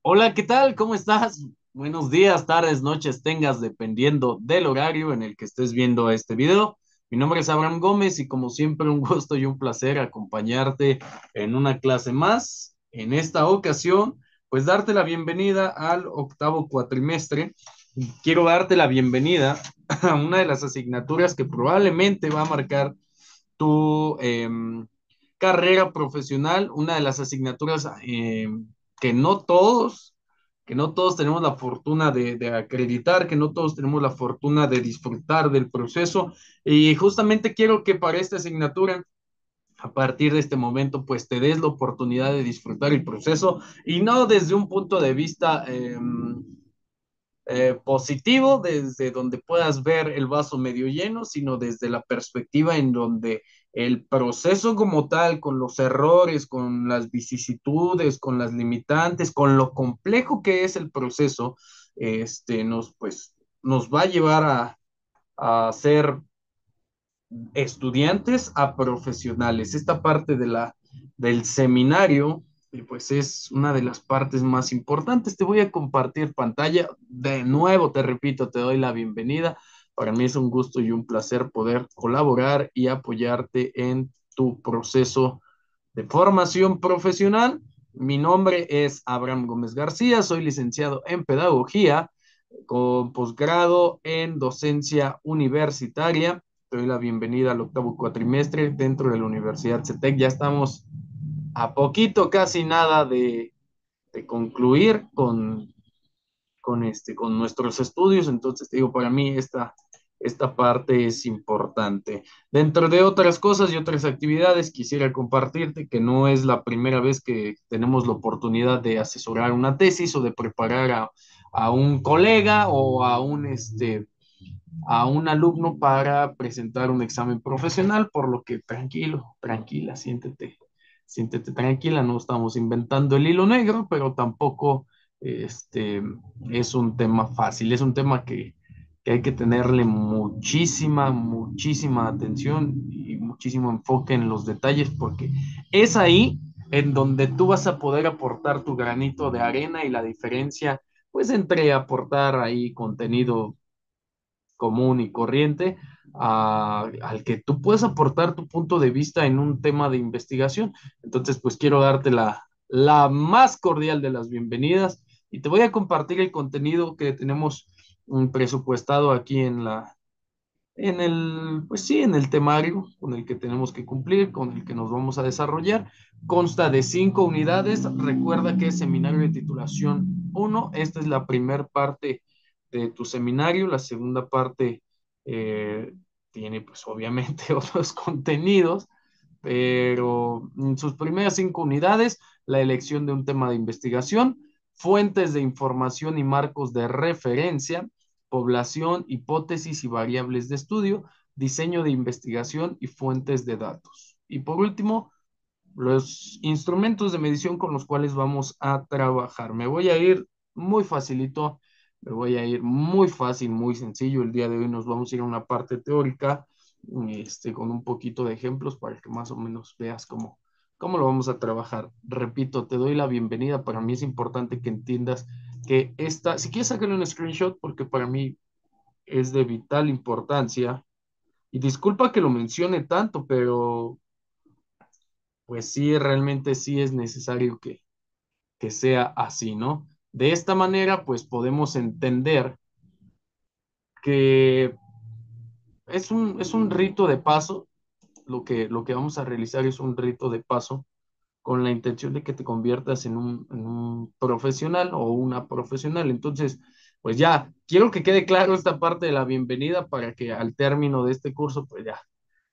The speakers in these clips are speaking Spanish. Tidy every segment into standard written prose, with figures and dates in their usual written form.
Hola, ¿qué tal? ¿Cómo estás? Buenos días, tardes, noches, tengas, dependiendo del horario en el que estés viendo este video. Mi nombre es Abraham Gómez y como siempre un gusto y un placer acompañarte en una clase más. En esta ocasión, pues darte la bienvenida al octavo cuatrimestre. Quiero darte la bienvenida a una de las asignaturas que probablemente va a marcar tu carrera profesional, una de las asignaturas que no todos, que no todos tenemos la fortuna de acreditar, que no todos tenemos la fortuna de disfrutar del proceso. Y justamente quiero que para esta asignatura, a partir de este momento, pues te des la oportunidad de disfrutar el proceso y no desde un punto de vista positivo, desde donde puedas ver el vaso medio lleno, sino desde la perspectiva en donde el proceso como tal, con los errores, con las vicisitudes, con las limitantes, con lo complejo que es el proceso, pues, nos va a llevar a ser estudiantes a profesionales. Esta parte del seminario, pues es una de las partes más importantes. Te voy a compartir pantalla. De nuevo, te repito, te doy la bienvenida. Para mí es un gusto y un placer poder colaborar y apoyarte en tu proceso de formación profesional. Mi nombre es Abraham Gómez García, soy licenciado en pedagogía con posgrado en docencia universitaria. Te doy la bienvenida al octavo cuatrimestre dentro de la Universidad CETEC. Ya estamos a poquito, casi nada de concluir con nuestros estudios. Entonces, te digo, para mí esta parte es importante. Dentro de otras cosas y otras actividades, quisiera compartirte que no es la primera vez que tenemos la oportunidad de asesorar una tesis o de preparar a un colega o a un alumno para presentar un examen profesional, por lo que tranquilo, tranquila, siéntete tranquila, no estamos inventando el hilo negro, pero tampoco este, es un tema fácil, es un tema que hay que tenerle muchísima atención y muchísimo enfoque en los detalles, porque es ahí en donde tú vas a poder aportar tu granito de arena y la diferencia, pues entre aportar ahí contenido común y corriente al que tú puedes aportar tu punto de vista en un tema de investigación. Entonces, pues quiero darte la más cordial de las bienvenidas y te voy a compartir el contenido que tenemos presupuestado aquí pues sí, en el temario con el que tenemos que cumplir, con el que nos vamos a desarrollar. Consta de 5 unidades. Recuerda que es seminario de titulación uno. Esta es la primera parte de tu seminario. La segunda parte eh, tiene pues obviamente otros contenidos, pero en sus primeras 5 unidades, la elección de un tema de investigación, fuentes de información y marcos de referencia, población, hipótesis y variables de estudio, diseño de investigación y fuentes de datos. Y por último, los instrumentos de medición con los cuales vamos a trabajar. Me voy a ir muy facilito, me voy a ir muy fácil, muy sencillo. El día de hoy nos vamos a ir a una parte teórica, con un poquito de ejemplos para que más o menos veas cómo lo vamos a trabajar. Repito, te doy la bienvenida. Para mí es importante que entiendas que si quieres sacarle un screenshot, porque para mí es de vital importancia. Y disculpa que lo mencione tanto, pero pues sí, realmente sí es necesario que sea así, ¿no? De esta manera, pues podemos entender que es un rito de paso, lo que vamos a realizar es un rito de paso con la intención de que te conviertas en un profesional o una profesional. Entonces, pues ya, quiero que quede claro esta parte de la bienvenida para que al término de este curso, pues ya,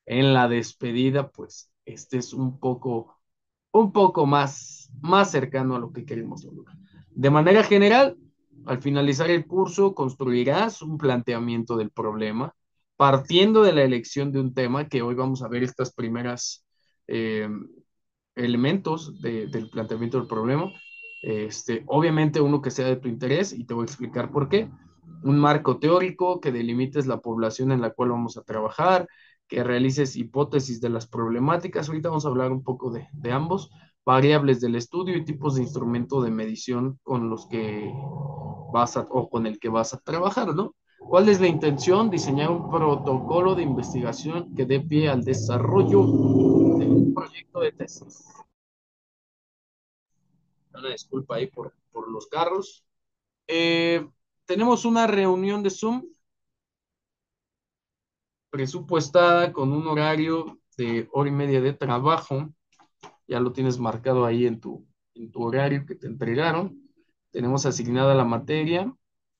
en la despedida, pues estés un poco más cercano a lo que queremos lograr. De manera general, al finalizar el curso, construirás un planteamiento del problema, partiendo de la elección de un tema, que hoy vamos a ver estas primeras eh, elementos del planteamiento del problema. Obviamente uno que sea de tu interés, y te voy a explicar por qué. Un marco teórico que delimites la población en la cual vamos a trabajar, que realices hipótesis de las problemáticas. Ahorita vamos a hablar un poco de ambos, variables del estudio y tipos de instrumento de medición con los que o con el que vas a trabajar, ¿no? ¿Cuál es la intención? Diseñar un protocolo de investigación que dé pie al desarrollo de un proyecto de tesis. Una disculpa ahí por los carros. Eh, Tenemos una reunión de Zoom presupuestada con un horario de hora y media de trabajo. Ya lo tienes marcado ahí en tu horario que te entregaron. Tenemos asignada la materia.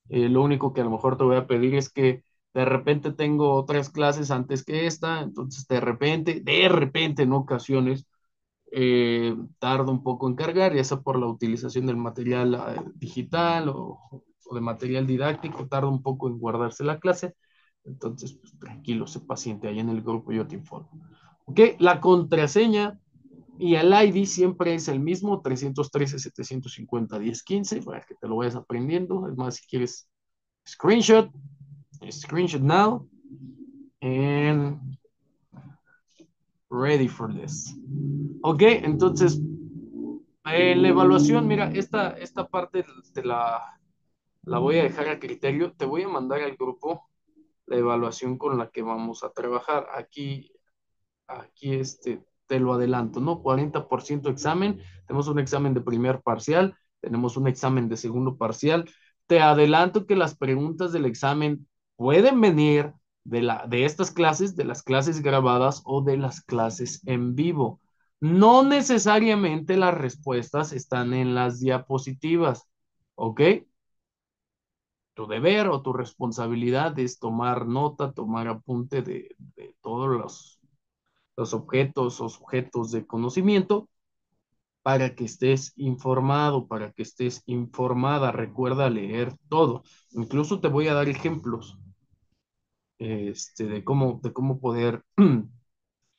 Lo único que a lo mejor te voy a pedir es que de repente tengo otras clases antes que esta, entonces de repente en ocasiones tarda un poco en cargar, ya sea por la utilización del material digital o de material didáctico, tarda un poco en guardarse la clase. Entonces, pues tranquilo, sé paciente, ahí en el grupo yo te informo. Ok, la contraseña y el ID siempre es el mismo, 313-750-1015, para que te lo vayas aprendiendo. Es más, si quieres screenshot, screenshot now, and ready for this. Ok, entonces, la evaluación, mira, esta parte la voy a dejar a criterio. Te voy a mandar al grupo la evaluación con la que vamos a trabajar. Aquí te lo adelanto, ¿no? 40% examen, tenemos un examen de primer parcial, tenemos un examen de segundo parcial. Te adelanto que las preguntas del examen pueden venir de estas clases, de las clases grabadas o de las clases en vivo. No necesariamente las respuestas están en las diapositivas, ¿ok? Tu deber o tu responsabilidad es tomar nota, tomar apunte de todos los objetos o sujetos de conocimiento para que estés informado, para que estés informada. Recuerda leer todo. Incluso te voy a dar ejemplos de cómo poder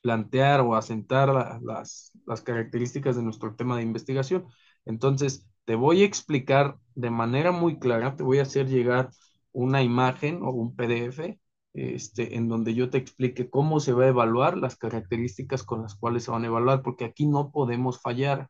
plantear o asentar las características de nuestro tema de investigación. Entonces, te voy a explicar de manera muy clara, te voy a hacer llegar una imagen o un PDF, en donde yo te explique cómo se va a evaluar, las características con las cuales se van a evaluar, porque aquí no podemos fallar.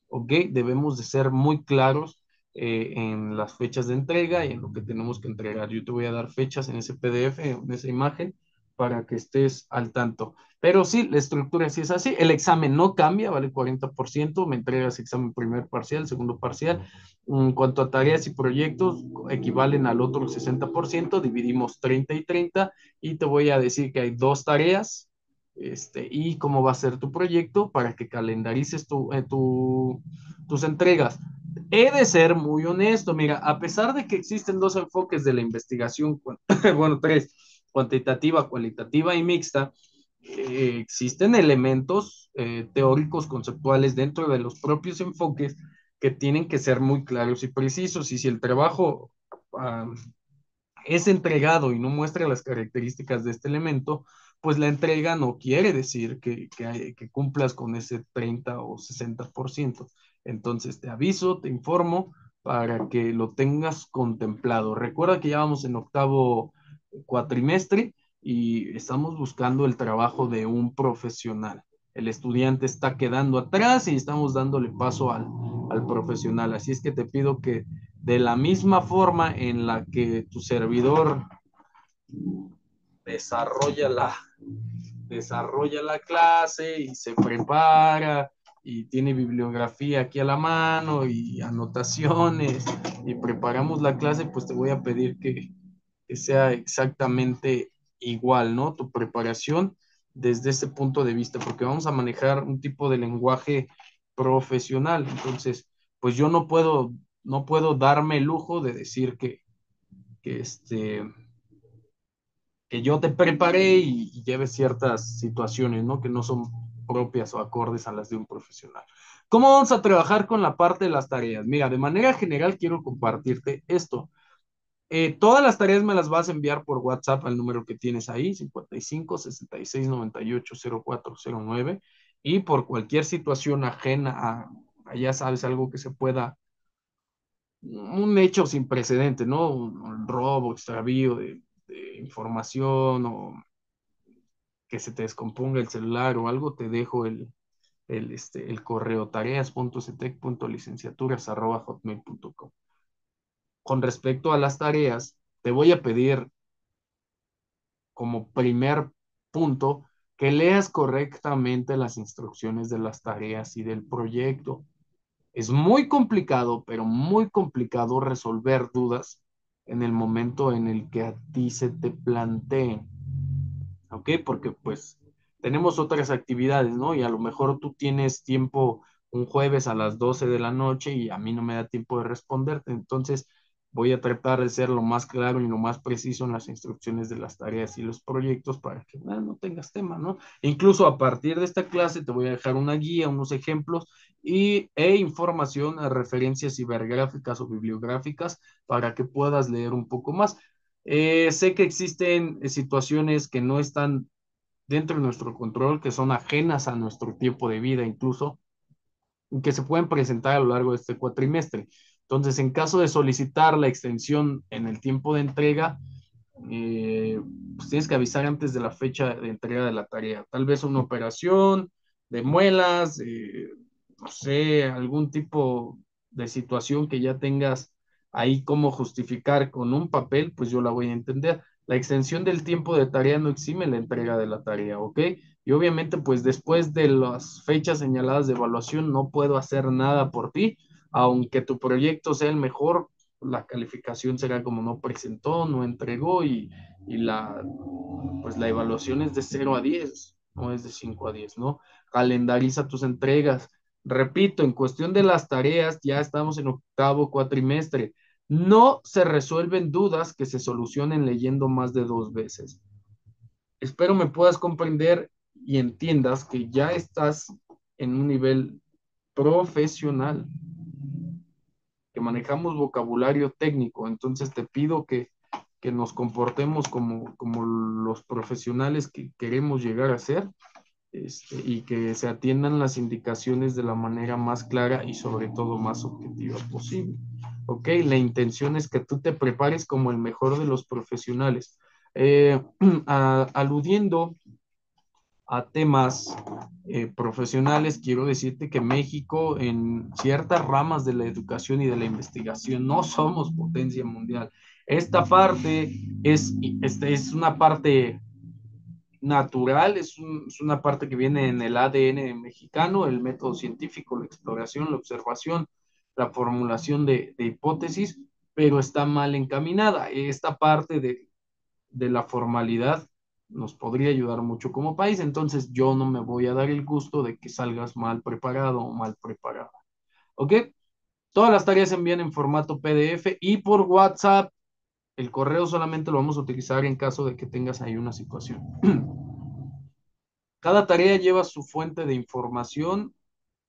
¿Ok? Debemos de ser muy claros en las fechas de entrega y en lo que tenemos que entregar. Yo te voy a dar fechas en ese PDF, en esa imagen, para que estés al tanto. Pero sí, la estructura sí es así. El examen no cambia, vale 40%. Me entregas examen primer parcial, segundo parcial. En cuanto a tareas y proyectos, equivalen al otro 60%. Dividimos 30 y 30. Y te voy a decir que hay dos tareas y cómo va a ser tu proyecto para que calendarices tus entregas. He de ser muy honesto, mira, a pesar de que existen dos enfoques de la investigación, bueno, tres, cuantitativa, cualitativa y mixta, existen elementos teóricos, conceptuales dentro de los propios enfoques que tienen que ser muy claros y precisos. Y si el trabajo es entregado y no muestra las características de este elemento, pues la entrega no quiere decir que cumplas con ese 30 o 60%. Entonces te aviso, te informo para que lo tengas contemplado. Recuerda que ya vamos en octavo cuatrimestre y estamos buscando el trabajo de un profesional. El estudiante está quedando atrás y estamos dándole paso al profesional. Así es que te pido que de la misma forma en la que tu servidor desarrolla la, desarrolla la clase y se prepara y tiene bibliografía aquí a la mano y anotaciones y preparamos la clase, pues te voy a pedir que sea exactamente igual, ¿no? Tu preparación desde ese punto de vista, porque vamos a manejar un tipo de lenguaje profesional. Entonces, pues yo no puedo darme el lujo de decir que, que yo te preparé y lleves ciertas situaciones, ¿no? Que no son propias o acordes a las de un profesional. ¿Cómo vamos a trabajar con la parte de las tareas? Mira, de manera general quiero compartirte esto. Todas las tareas me las vas a enviar por WhatsApp al número que tienes ahí, 55 66 98 0409, y por cualquier situación ajena ya sabes, algo que se pueda, un hecho sin precedente, ¿no? Un robo, extravío de información o que se te descomponga el celular o algo, te dejo el correo tareas.cetec.licenciaturas@hotmail.com. Con respecto a las tareas, te voy a pedir como primer punto que leas correctamente las instrucciones de las tareas y del proyecto. Es muy complicado, pero muy complicado resolver dudas en el momento en el que a ti se te planteen. ¿Ok? Porque pues tenemos otras actividades, ¿no? Y a lo mejor tú tienes tiempo un jueves a las 12 de la noche y a mí no me da tiempo de responderte. Entonces voy a tratar de ser lo más claro y lo más preciso en las instrucciones de las tareas y los proyectos para que no tengas tema, ¿no? Incluso a partir de esta clase te voy a dejar una guía, unos ejemplos e información, referencias cibergráficas o bibliográficas para que puedas leer un poco más. Sé que existen situaciones que no están dentro de nuestro control, que son ajenas a nuestro tiempo de vida incluso, que se pueden presentar a lo largo de este cuatrimestre. Entonces, en caso de solicitar la extensión en el tiempo de entrega, eh, pues tienes que avisar antes de la fecha de entrega de la tarea. Tal vez una operación de muelas, no sé, algún tipo de situación que ya tengas ahí como justificar con un papel, pues yo la voy a entender. La extensión del tiempo de tarea no exime la entrega de la tarea, ¿ok? Y obviamente, pues después de las fechas señaladas de evaluación, no puedo hacer nada por ti, aunque tu proyecto sea el mejor, la calificación será como no presentó, no entregó y pues la evaluación es de 0 a 10, no es de 5 a 10, ¿no? Calendariza tus entregas. Repito, en cuestión de las tareas, ya estamos en octavo cuatrimestre. No se resuelven dudas que se solucionen leyendo más de 2 veces. Espero me puedas comprender y entiendas que ya estás en un nivel profesional, que manejamos vocabulario técnico, entonces te pido que nos comportemos como los profesionales que queremos llegar a ser, y que se atiendan las indicaciones de la manera más clara y sobre todo más objetiva posible. ¿Ok? La intención es que tú te prepares como el mejor de los profesionales. Aludiendo a temas profesionales, quiero decirte que México en ciertas ramas de la educación y de la investigación no somos potencia mundial. Esta parte es una parte natural, es una parte que viene en el ADN mexicano, el método científico, la exploración, la observación, la formulación de hipótesis, pero está mal encaminada. Esta parte de la formalidad nos podría ayudar mucho como país, entonces yo no me voy a dar el gusto de que salgas mal preparado o mal preparada. ¿Ok? Todas las tareas se envían en formato PDF y por WhatsApp. El correo solamente lo vamos a utilizar en caso de que tengas ahí una situación. Cada tarea lleva su fuente de información.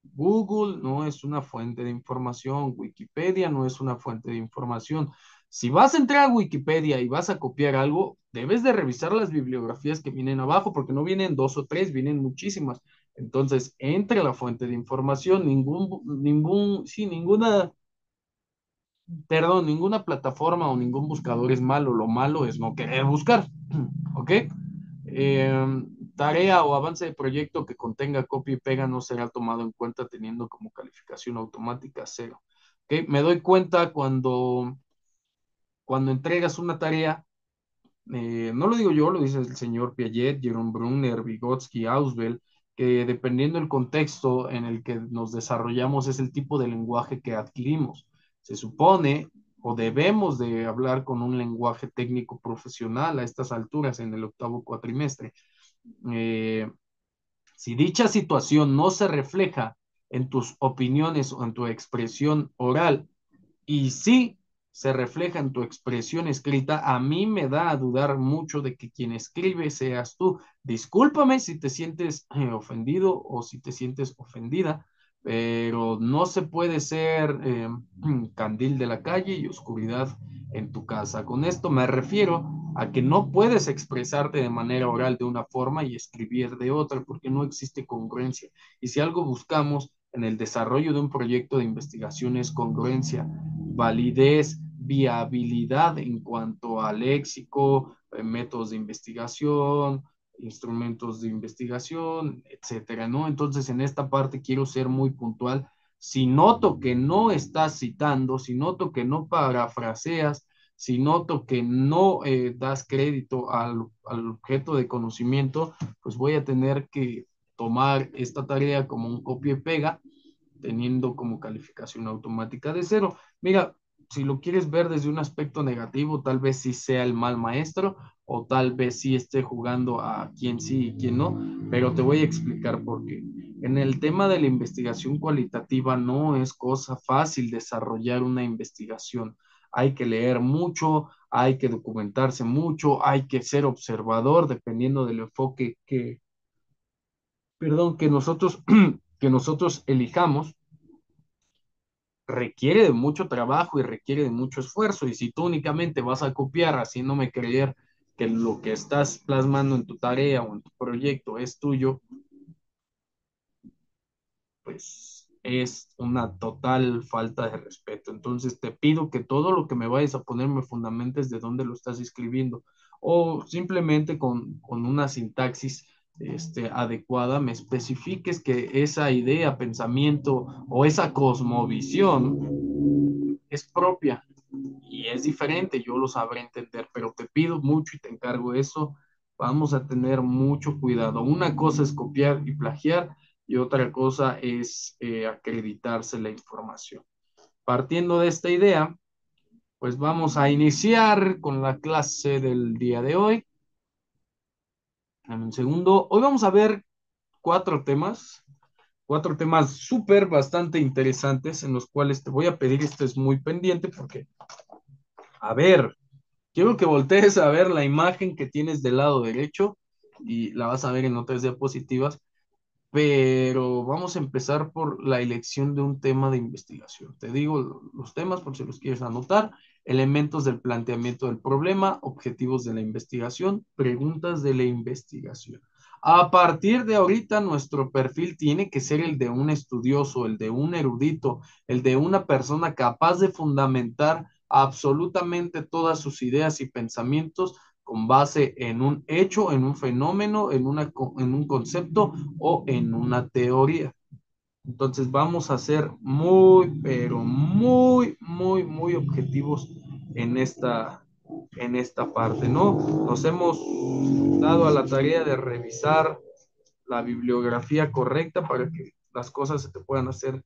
Google no es una fuente de información, Wikipedia no es una fuente de información. Si vas a entrar a Wikipedia y vas a copiar algo, debes de revisar las bibliografías que vienen abajo, porque no vienen dos o tres, vienen muchísimas. Entonces, entre la fuente de información, ninguna plataforma o ningún buscador es malo. Lo malo es no querer buscar. ¿Ok? Tarea o avance de proyecto que contenga copia y pega no será tomado en cuenta teniendo como calificación automática 0. ¿Okay? Me doy cuenta cuando entregas una tarea, no lo digo yo, lo dice el señor Piaget, Jerome Brunner, Vygotsky, Ausubel, que dependiendo del contexto en el que nos desarrollamos es el tipo de lenguaje que adquirimos. Se supone o debemos de hablar con un lenguaje técnico profesional a estas alturas en el octavo cuatrimestre. eh, si dicha situación no se refleja en tus opiniones o en tu expresión oral y sí se refleja en tu expresión escrita, a mí me da a dudar mucho de que quien escribe seas tú. Discúlpame si te sientes ofendido o si te sientes ofendida, pero no se puede ser candil de la calle y oscuridad en tu casa. Con esto me refiero a que no puedes expresarte de manera oral de una forma y escribir de otra, porque no existe congruencia. Y si algo buscamos en el desarrollo de un proyecto de investigación es congruencia, validez, viabilidad en cuanto a léxico, métodos de investigación, instrumentos de investigación, etcétera, ¿no? Entonces, en esta parte quiero ser muy puntual. Si noto que no estás citando, si noto que no parafraseas, si noto que no das crédito al objeto de conocimiento, pues voy a tener que tomar esta tarea como un copia y pega, teniendo como calificación automática de cero. Mira, si lo quieres ver desde un aspecto negativo, tal vez sí sea el mal maestro o tal vez sí esté jugando a quién sí y quién no, pero te voy a explicar por qué. En el tema de la investigación cualitativa no es cosa fácil desarrollar una investigación. Hay que leer mucho, hay que documentarse mucho, hay que ser observador dependiendo del enfoque perdón, que nosotros elijamos, requiere de mucho trabajo y requiere de mucho esfuerzo. Y si tú únicamente vas a copiar haciéndome creer que lo que estás plasmando en tu tarea o en tu proyecto es tuyo, pues es una total falta de respeto. Entonces te pido que todo lo que me vayas a poner me fundamentes de dónde lo estás escribiendo o simplemente con una sintaxis adecuada me especifiques que esa idea, pensamiento o esa cosmovisión es propia y es diferente, yo lo sabré entender, pero te pido mucho y te encargo eso. Vamos a tener mucho cuidado. Una cosa es copiar y plagiar y otra cosa es acreditarse la información. Partiendo de esta idea, pues vamos a iniciar con la clase del día de hoy. En un segundo, hoy vamos a ver cuatro temas súper bastante interesantes en los cuales te voy a pedir, estés muy pendiente porque, a ver, quiero que voltees a ver la imagen que tienes del lado derecho y la vas a ver en otras diapositivas, pero vamos a empezar por la elección de un tema de investigación. Te digo los temas por si los quieres anotar: elementos del planteamiento del problema, objetivos de la investigación, preguntas de la investigación. A partir de ahorita, nuestro perfil tiene que ser el de un estudioso, el de un erudito, el de una persona capaz de fundamentar absolutamente todas sus ideas y pensamientos con base en un hecho, en un fenómeno, en un concepto o en una teoría. Entonces vamos a ser muy, pero muy, muy, muy objetivos en en esta parte, ¿no? Nos hemos dado a la tarea de revisar la bibliografía correcta para que las cosas se te puedan hacer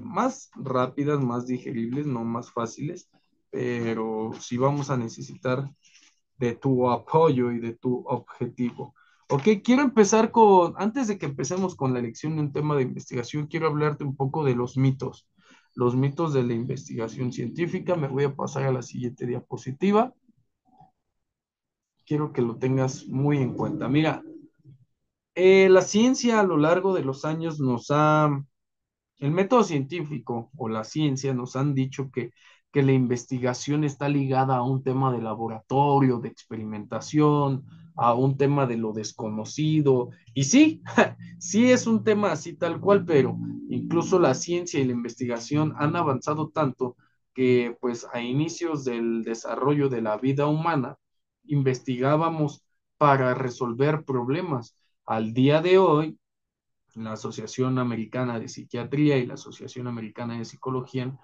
más rápidas, más digeribles, no más fáciles, pero sí vamos a necesitar de tu apoyo y de tu objetivo. Ok, quiero empezar antes de que empecemos con la elección de un tema de investigación, quiero hablarte un poco de los mitos de la investigación científica. Me voy a pasar a la siguiente diapositiva. Quiero que lo tengas muy en cuenta. Mira, la ciencia a lo largo de los años el método científico o la ciencia nos han dicho que la investigación está ligada a un tema de laboratorio, de experimentación, a un tema de lo desconocido. Y sí, sí es un tema así tal cual, pero incluso la ciencia y la investigación han avanzado tanto que pues a inicios del desarrollo de la vida humana investigábamos para resolver problemas. Al día de hoy, la Asociación Americana de Psiquiatría y la Asociación Americana de Psicología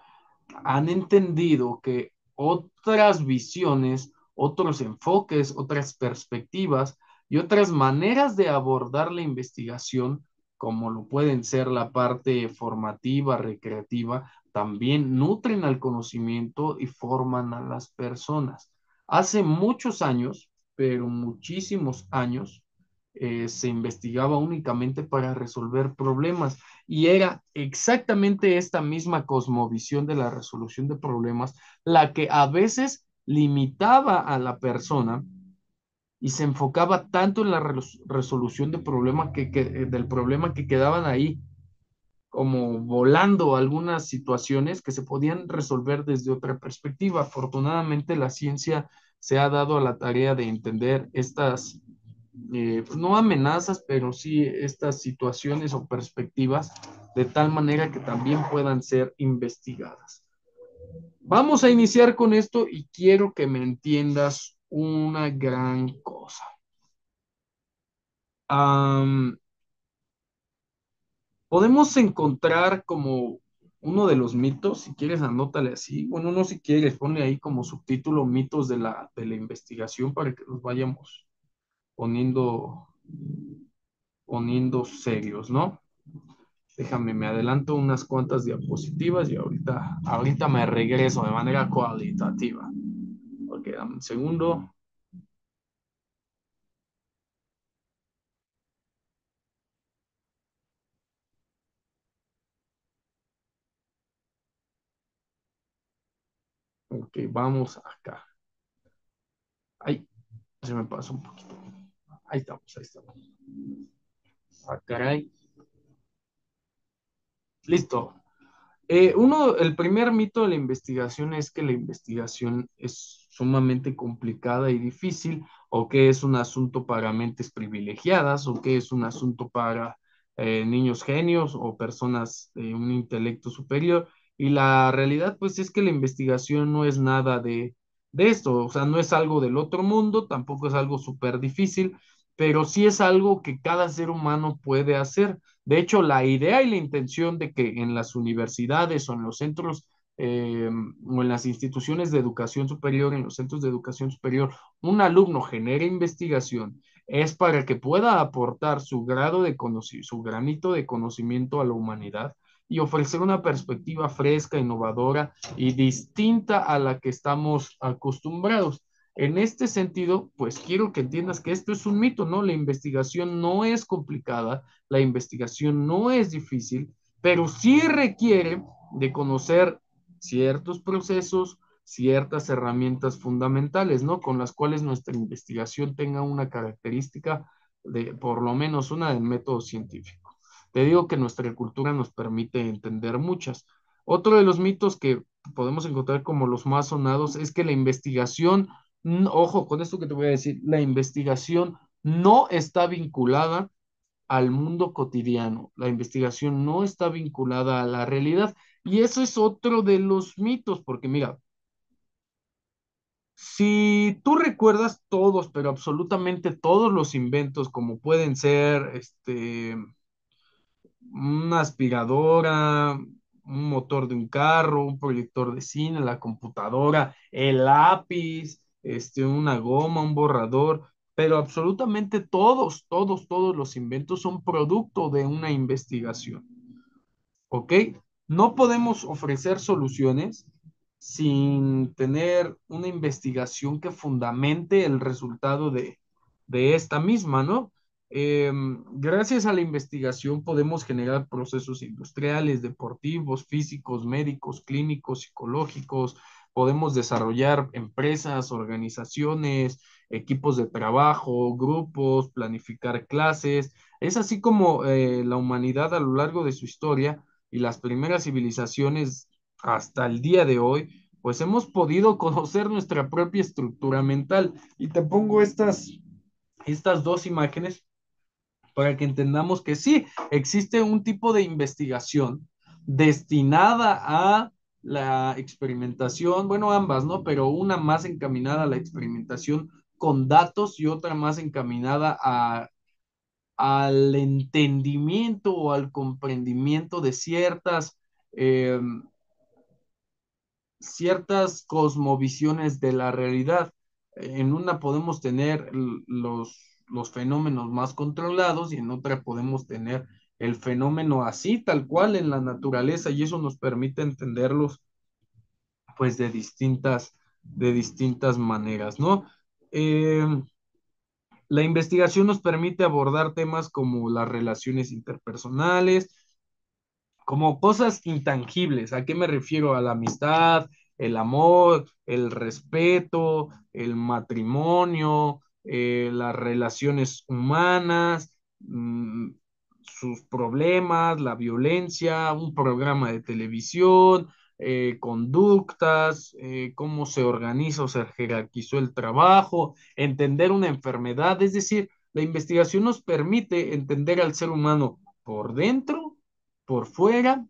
han entendido que otras visiones, otros enfoques, otras perspectivas y otras maneras de abordar la investigación, como lo pueden ser la parte formativa, recreativa, también nutren al conocimiento y forman a las personas. Hace muchos años, pero muchísimos años, se investigaba únicamente para resolver problemas y era exactamente esta misma cosmovisión de la resolución de problemas la que a veces limitaba a la persona y se enfocaba tanto en la resolución de del problema que quedaban ahí como volando algunas situaciones que se podían resolver desde otra perspectiva. Afortunadamente, la ciencia se ha dado a la tarea de entender estas, no amenazas, pero sí estas situaciones o perspectivas de tal manera que también puedan ser investigadas. Vamos a iniciar con esto y quiero que me entiendas una gran cosa. Am, podemos encontrar como uno de los mitos, si quieres anótale así, bueno, no si quieres, ponle ahí como subtítulo mitos de la investigación para que nos vayamos poniendo, poniendo serios, ¿no? Déjame, me adelanto unas cuantas diapositivas y ahorita me regreso de manera cualitativa. Ok, dame un segundo. Ok, vamos acá. Ay, se me pasó un poquito. Ahí estamos, ahí estamos. Ah, caray. Listo. El primer mito de la investigación es que la investigación es sumamente complicada y difícil, o que es un asunto para mentes privilegiadas, o que es un asunto para niños genios o personas de un intelecto superior. Y la realidad, pues, es que la investigación no es nada de esto, o sea, no es algo del otro mundo, tampoco es algo súper difícil, pero sí es algo que cada ser humano puede hacer. De hecho, la idea y la intención de que en las universidades o en los centros o en las instituciones de educación superior, en los centros de educación superior, un alumno genere investigación es para que pueda aportar su grado de su granito de conocimiento a la humanidad y ofrecer una perspectiva fresca, innovadora y distinta a la que estamos acostumbrados. En este sentido, pues quiero que entiendas que esto es un mito, ¿no? La investigación no es complicada, la investigación no es difícil, pero sí requiere de conocer ciertos procesos, ciertas herramientas fundamentales, ¿no? Con las cuales nuestra investigación tenga una característica de, por lo menos una del método científico. Te digo que nuestra cultura nos permite entender muchas. Otro de los mitos que podemos encontrar como los más sonados es que la investigación, ojo con esto que te voy a decir, la investigación no está vinculada al mundo cotidiano. La investigación no está vinculada a la realidad. Y eso es otro de los mitos, porque mira, si tú recuerdas todos, pero absolutamente todos los inventos, como pueden ser una aspiradora, un motor de un carro, un proyector de cine, la computadora, el lápiz, una goma, un borrador, pero absolutamente todos los inventos son producto de una investigación. ¿Ok? No podemos ofrecer soluciones sin tener una investigación que fundamente el resultado de esta misma, ¿no? Gracias a la investigación podemos generar procesos industriales, deportivos, físicos, médicos, clínicos, psicológicos, podemos desarrollar empresas, organizaciones, equipos de trabajo, grupos, planificar clases. Es así como la humanidad a lo largo de su historia y las primeras civilizaciones hasta el día de hoy, pues hemos podido conocer nuestra propia estructura mental. Y te pongo estas dos imágenes para que entendamos que sí, existe un tipo de investigación destinada a la experimentación, bueno, ambas, ¿no? Pero una más encaminada a la experimentación con datos y otra más encaminada al entendimiento o al comprendimiento de eh, ciertas cosmovisiones de la realidad. En una podemos tener los fenómenos más controlados y en otra podemos tener el fenómeno así, tal cual en la naturaleza, y eso nos permite entenderlos pues de distintas maneras, ¿no? Eh, la investigación nos permite abordar temas como las relaciones interpersonales, como cosas intangibles. ¿A qué me refiero? A la amistad, el amor, el respeto, el matrimonio, las relaciones humanas, sus problemas, la violencia, un programa de televisión, conductas, cómo se organiza o se jerarquizó el trabajo, entender una enfermedad. Es decir, la investigación nos permite entender al ser humano por dentro, por fuera,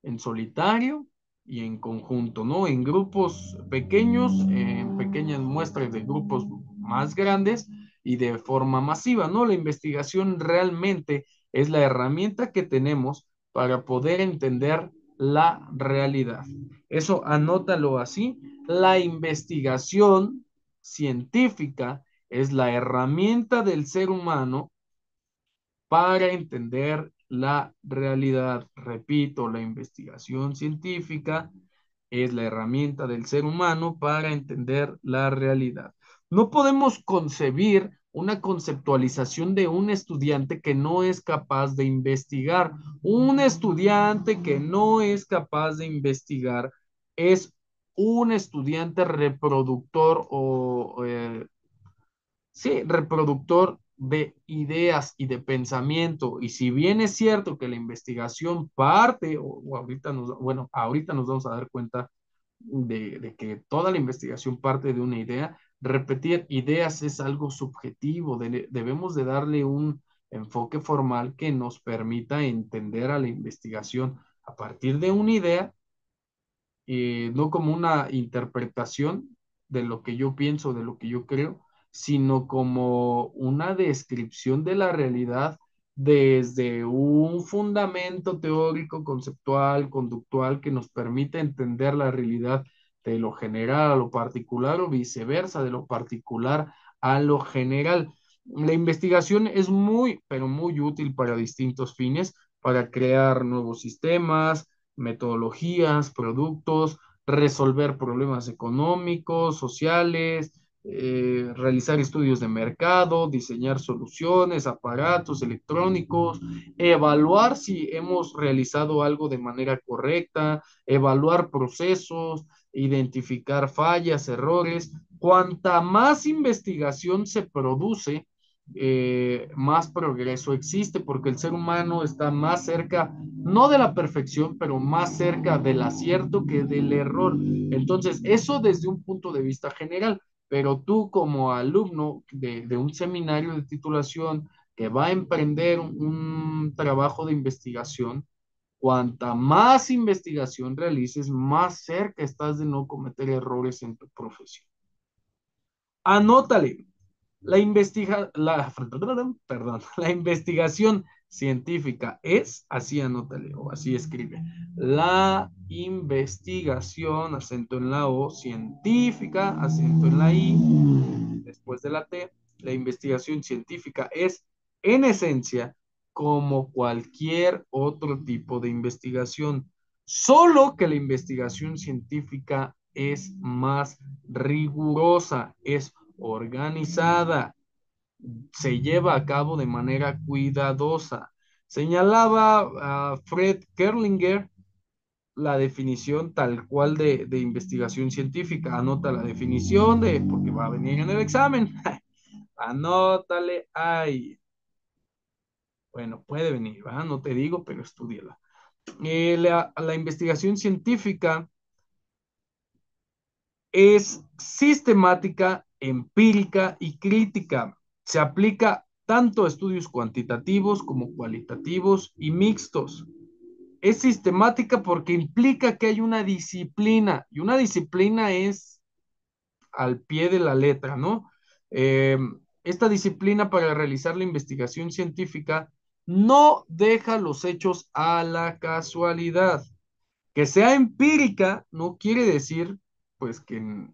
en solitario y en conjunto, ¿no? En grupos pequeños, en pequeñas muestras de grupos más grandes y de forma masiva, ¿no? La investigación realmente es la herramienta que tenemos para poder entender la realidad. Eso anótalo así. La investigación científica es la herramienta del ser humano para entender la realidad. Repito, la investigación científica es la herramienta del ser humano para entender la realidad. No podemos concebir una conceptualización de un estudiante que no es capaz de investigar. Un estudiante que no es capaz de investigar es un estudiante reproductor sí, reproductor de ideas y de pensamiento. Y si bien es cierto que la investigación parte, o ahorita bueno, ahorita nos vamos a dar cuenta de que toda la investigación parte de una idea, repetir ideas es algo subjetivo, debemos de darle un enfoque formal que nos permita entender a la investigación a partir de una idea, no como una interpretación de lo que yo pienso, de lo que yo creo, sino como una descripción de la realidad desde un fundamento teórico, conceptual, conductual, que nos permite entender la realidad de lo general a lo particular o viceversa, de lo particular a lo general. La investigación es muy, pero muy útil para distintos fines, para crear nuevos sistemas, metodologías, productos, resolver problemas económicos, sociales, realizar estudios de mercado, diseñar soluciones, aparatos electrónicos, evaluar si hemos realizado algo de manera correcta, evaluar procesos, identificar fallas, errores. Cuanta más investigación se produce, más progreso existe, porque el ser humano está más cerca, no de la perfección, pero más cerca del acierto que del error. Entonces, eso desde un punto de vista general, pero tú como alumno de un seminario de titulación que va a emprender un trabajo de investigación, cuanta más investigación realices, más cerca estás de no cometer errores en tu profesión. Anótale, perdón, la investigación científica es, así anótale o así escribe, la investigación, acento en la O, científica, acento en la I, después de la T, la investigación científica es, en esencia, como cualquier otro tipo de investigación, solo que la investigación científica es más rigurosa, es organizada, se lleva a cabo de manera cuidadosa. Señalaba a Fred Kerlinger la definición tal cual de investigación científica. Anota la definición porque va a venir en el examen. Anótale ahí. Bueno, puede venir, ¿verdad? No te digo, pero estudiala. La investigación científica es sistemática, empírica y crítica. Se aplica tanto a estudios cuantitativos como cualitativos y mixtos. Es sistemática porque implica que hay una disciplina, y una disciplina es al pie de la letra, ¿no? Eh, esta disciplina para realizar la investigación científica no deja los hechos a la casualidad. Que sea empírica no quiere decir, pues, que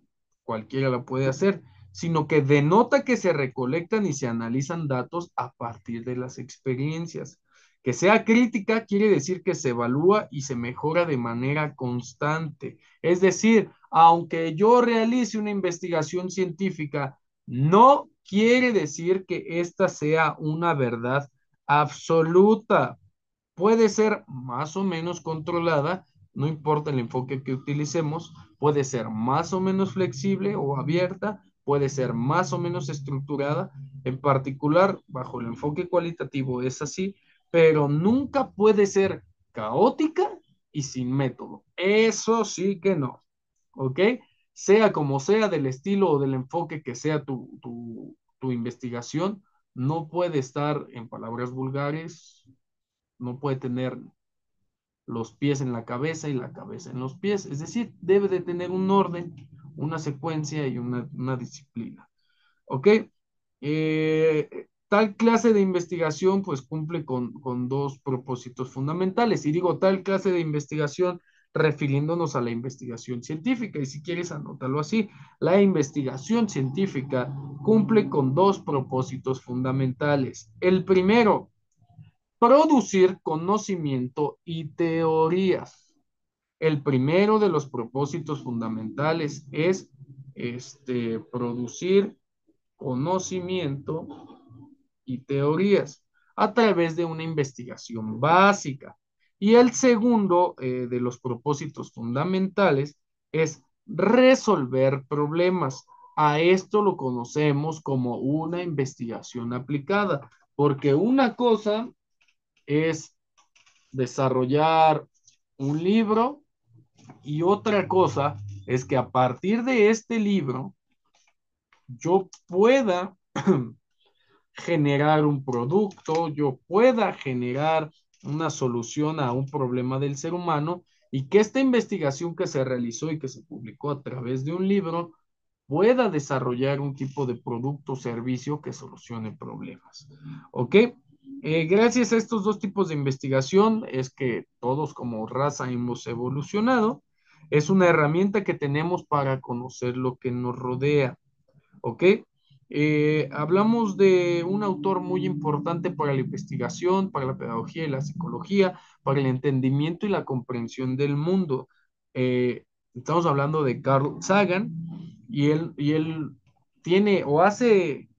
cualquiera la puede hacer, sino que denota que se recolectan y se analizan datos a partir de las experiencias. Que sea crítica quiere decir que se evalúa y se mejora de manera constante. Es decir, aunque yo realice una investigación científica, no quiere decir que esta sea una verdad absoluta. Puede ser más o menos controlada, no importa el enfoque que utilicemos, puede ser más o menos flexible o abierta, puede ser más o menos estructurada. En particular, bajo el enfoque cualitativo es así, pero nunca puede ser caótica y sin método. Eso sí que no, ¿ok? Sea como sea, del estilo o del enfoque que sea tu investigación, no puede estar, en palabras vulgares, no puede tener los pies en la cabeza y la cabeza en los pies. Es decir, debe de tener un orden, una secuencia y una disciplina. ¿Ok? Tal clase de investigación pues cumple con dos propósitos fundamentales. Y digo tal clase de investigación refiriéndonos a la investigación científica. Y si quieres anótalo así, la investigación científica cumple con dos propósitos fundamentales. El primero, producir conocimiento y teorías. El primero de los propósitos fundamentales es producir conocimiento y teorías a través de una investigación básica. Y el segundo de los propósitos fundamentales es resolver problemas. A esto lo conocemos como una investigación aplicada, porque una cosa es desarrollar un libro y otra cosa es que a partir de este libro yo pueda generar un producto, yo pueda generar una solución a un problema del ser humano y que esta investigación que se realizó y que se publicó a través de un libro pueda desarrollar un tipo de producto o servicio que solucione problemas. ¿Ok? Gracias a estos dos tipos de investigación es que todos como raza hemos evolucionado. Es una herramienta que tenemos para conocer lo que nos rodea. ¿Ok? Hablamos de un autor muy importante para la investigación, para la pedagogía y la psicología, para el entendimiento y la comprensión del mundo. Estamos hablando de Carl Sagan y él tiene o hace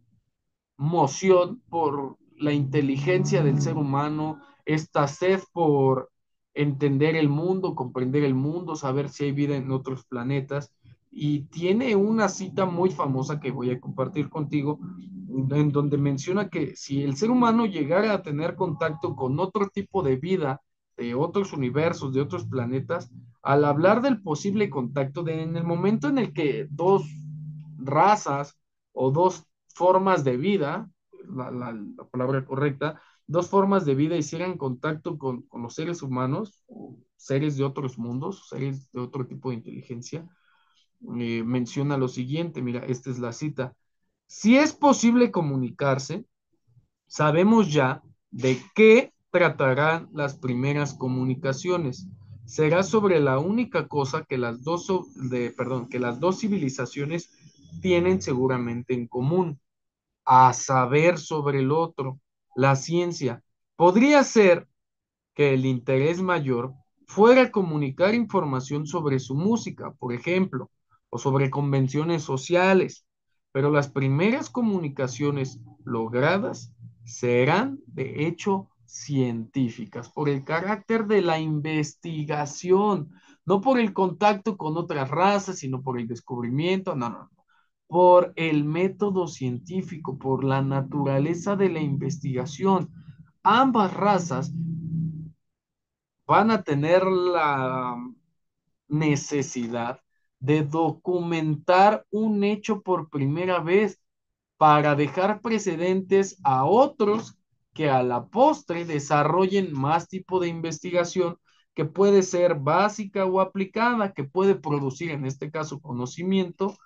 moción por la inteligencia del ser humano, esta sed por entender el mundo, comprender el mundo, saber si hay vida en otros planetas. Y tiene una cita muy famosa que voy a compartir contigo, en donde menciona que si el ser humano llegara a tener contacto con otro tipo de vida, de otros universos, de otros planetas, al hablar del posible contacto, en el momento en el que dos razas o dos formas de vida, la palabra correcta, dos formas de vida hicieran contacto con los seres humanos, o seres de otros mundos, seres de otro tipo de inteligencia, menciona lo siguiente, mira, esta es la cita. Si es posible comunicarse, sabemos ya de qué tratarán las primeras comunicaciones. Será sobre la única cosa que que las dos civilizaciones tienen seguramente en común, a saber sobre el otro, la ciencia. Podría ser que el interés mayor fuera comunicar información sobre su música, por ejemplo, o sobre convenciones sociales, pero las primeras comunicaciones logradas serán de hecho científicas, por el carácter de la investigación, no por el contacto con otras razas, sino por el descubrimiento, no, por el método científico, por la naturaleza de la investigación. Ambas razas van a tener la necesidad de documentar un hecho por primera vez para dejar precedentes a otros que a la postre desarrollen más tipo de investigación que puede ser básica o aplicada, que puede producir en este caso conocimiento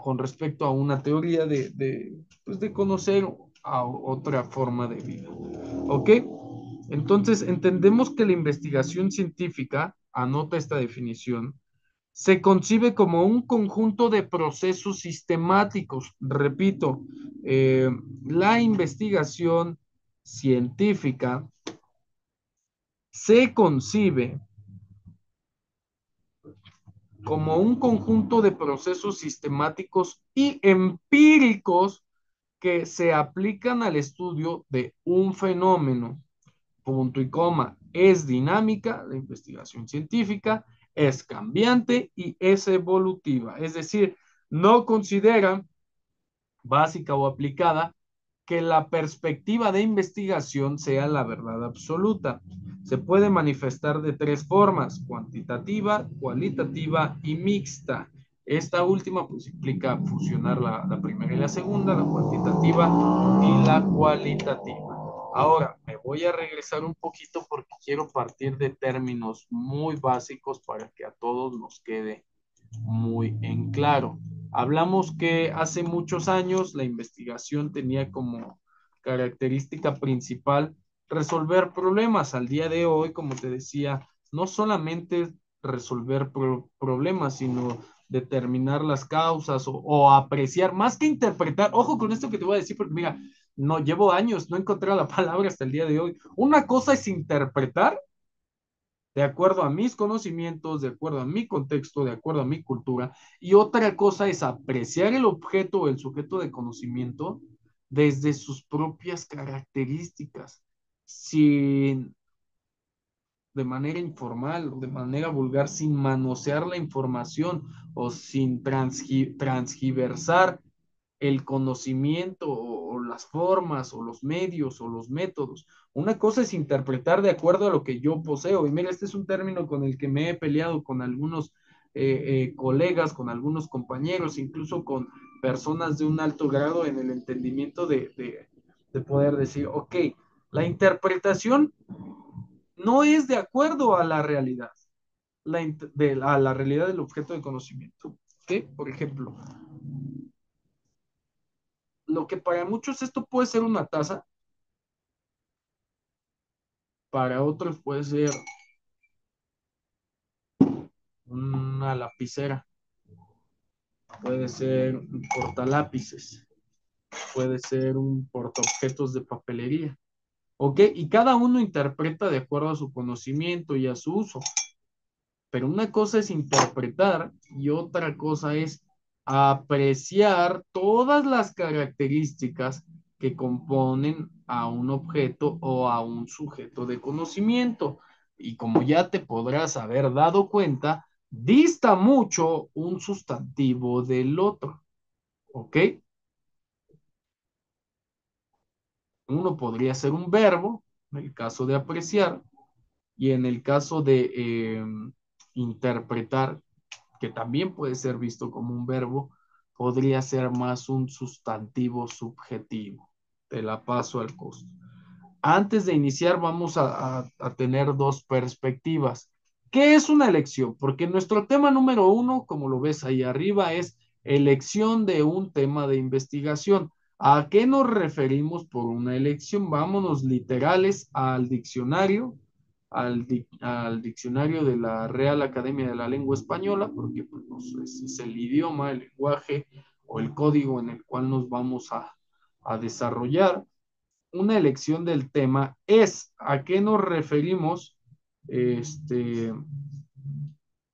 con respecto a una teoría pues de conocer a otra forma de vida. ¿Ok? Entonces, entendemos que la investigación científica, anota esta definición, se concibe como un conjunto de procesos sistemáticos. Repito, la investigación científica se concibe como un conjunto de procesos sistemáticos y empíricos que se aplican al estudio de un fenómeno. Punto y coma. Es dinámica, la investigación científica, es cambiante y es evolutiva. Es decir, no considera básica o aplicada que la perspectiva de investigación sea la verdad absoluta. Se puede manifestar de tres formas: cuantitativa, cualitativa y mixta. Esta última pues implica fusionar la primera y la segunda, la cuantitativa y la cualitativa. Ahora, me voy a regresar un poquito porque quiero partir de términos muy básicos para que a todos nos quede muy en claro. Hablamos que hace muchos años la investigación tenía como característica principal resolver problemas. Al día de hoy, como te decía, no solamente resolver problemas, sino determinar las causas o apreciar, más que interpretar. Ojo con esto que te voy a decir, porque mira, no llevo años, no encontré la palabra hasta el día de hoy. Una cosa es interpretar de acuerdo a mis conocimientos, de acuerdo a mi contexto, de acuerdo a mi cultura, y otra cosa es apreciar el objeto o el sujeto de conocimiento desde sus propias características, sin de manera informal o de manera vulgar, sin manosear la información o sin transgiversar el conocimiento o las formas o los medios o los métodos. Una cosa es interpretar de acuerdo a lo que yo poseo. Y mira, este es un término con el que me he peleado con algunos colegas, con algunos compañeros, incluso con personas de un alto grado en el entendimiento de poder decir, ok, la interpretación no es de acuerdo a la realidad, a la realidad del objeto de conocimiento. ¿Okay? Por ejemplo, lo que para muchos esto puede ser una taza, para otros puede ser una lapicera, puede ser un portalápices, puede ser un portaobjetos de papelería. ¿Ok? Y cada uno interpreta de acuerdo a su conocimiento y a su uso. Pero una cosa es interpretar y otra cosa es apreciar todas las características que componen a un objeto o a un sujeto de conocimiento. Y como ya te podrás haber dado cuenta, dista mucho un sustantivo del otro. ¿Ok? Uno podría ser un verbo, en el caso de apreciar, y en el caso de interpretar, que también puede ser visto como un verbo, podría ser más un sustantivo subjetivo. Te la paso al costo. Antes de iniciar, vamos a tener dos perspectivas. ¿Qué es una elección? Porque nuestro tema número uno, como lo ves ahí arriba, es elección de un tema de investigación. ¿A qué nos referimos por una elección? Vámonos literales al diccionario, al diccionario de la Real Academia de la Lengua Española, porque pues, es el idioma, el lenguaje o el código en el cual nos vamos a desarrollar. Una elección del tema es a qué nos referimos este,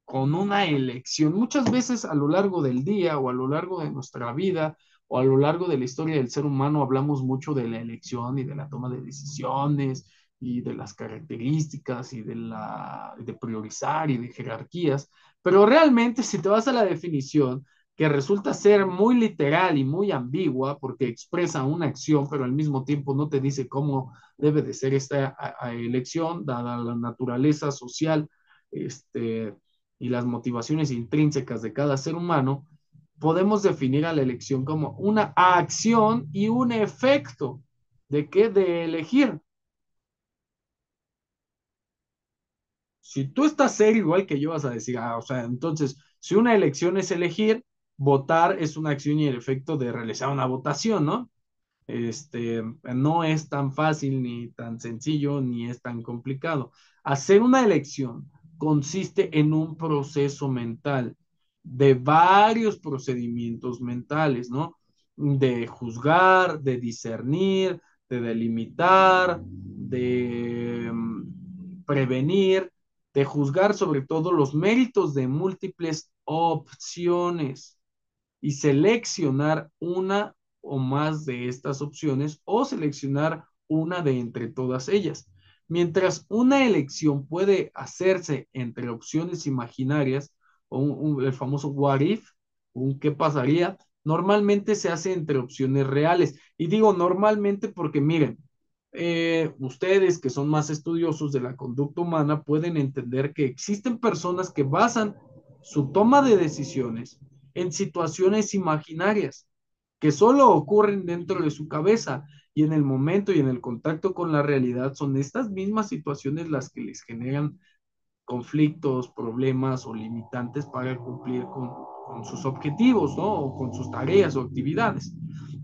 con una elección. Muchas veces a lo largo del día o a lo largo de nuestra vida o a lo largo de la historia del ser humano hablamos mucho de la elección y de la toma de decisiones y de las características y de priorizar y de jerarquías, pero realmente si te vas a la definición, que resulta ser muy literal y muy ambigua porque expresa una acción, pero al mismo tiempo no te dice cómo debe de ser esta elección, dada la naturaleza social este, y las motivaciones intrínsecas de cada ser humano, podemos definir a la elección como una acción y un efecto. ¿De qué? De elegir. Si tú estás serio igual que yo, vas a decir, o sea, entonces, si una elección es elegir, votar es una acción y el efecto de realizar una votación, ¿no? No es tan fácil, ni tan sencillo, ni es tan complicado. Hacer una elección consiste en un proceso mental de varios procedimientos mentales, ¿no? De juzgar, de discernir, de delimitar, de prevenir, de juzgar sobre todo los méritos de múltiples opciones y seleccionar una o más de estas opciones o seleccionar una de entre todas ellas. Mientras una elección puede hacerse entre opciones imaginarias o el famoso what if, un qué pasaría, normalmente se hace entre opciones reales. Y digo normalmente porque miren, ustedes que son más estudiosos de la conducta humana pueden entender que existen personas que basan su toma de decisiones en situaciones imaginarias que solo ocurren dentro de su cabeza y en el momento y en el contacto con la realidad son estas mismas situaciones las que les generan conflictos, problemas o limitantes para cumplir con sus objetivos, ¿no? O con sus tareas o actividades.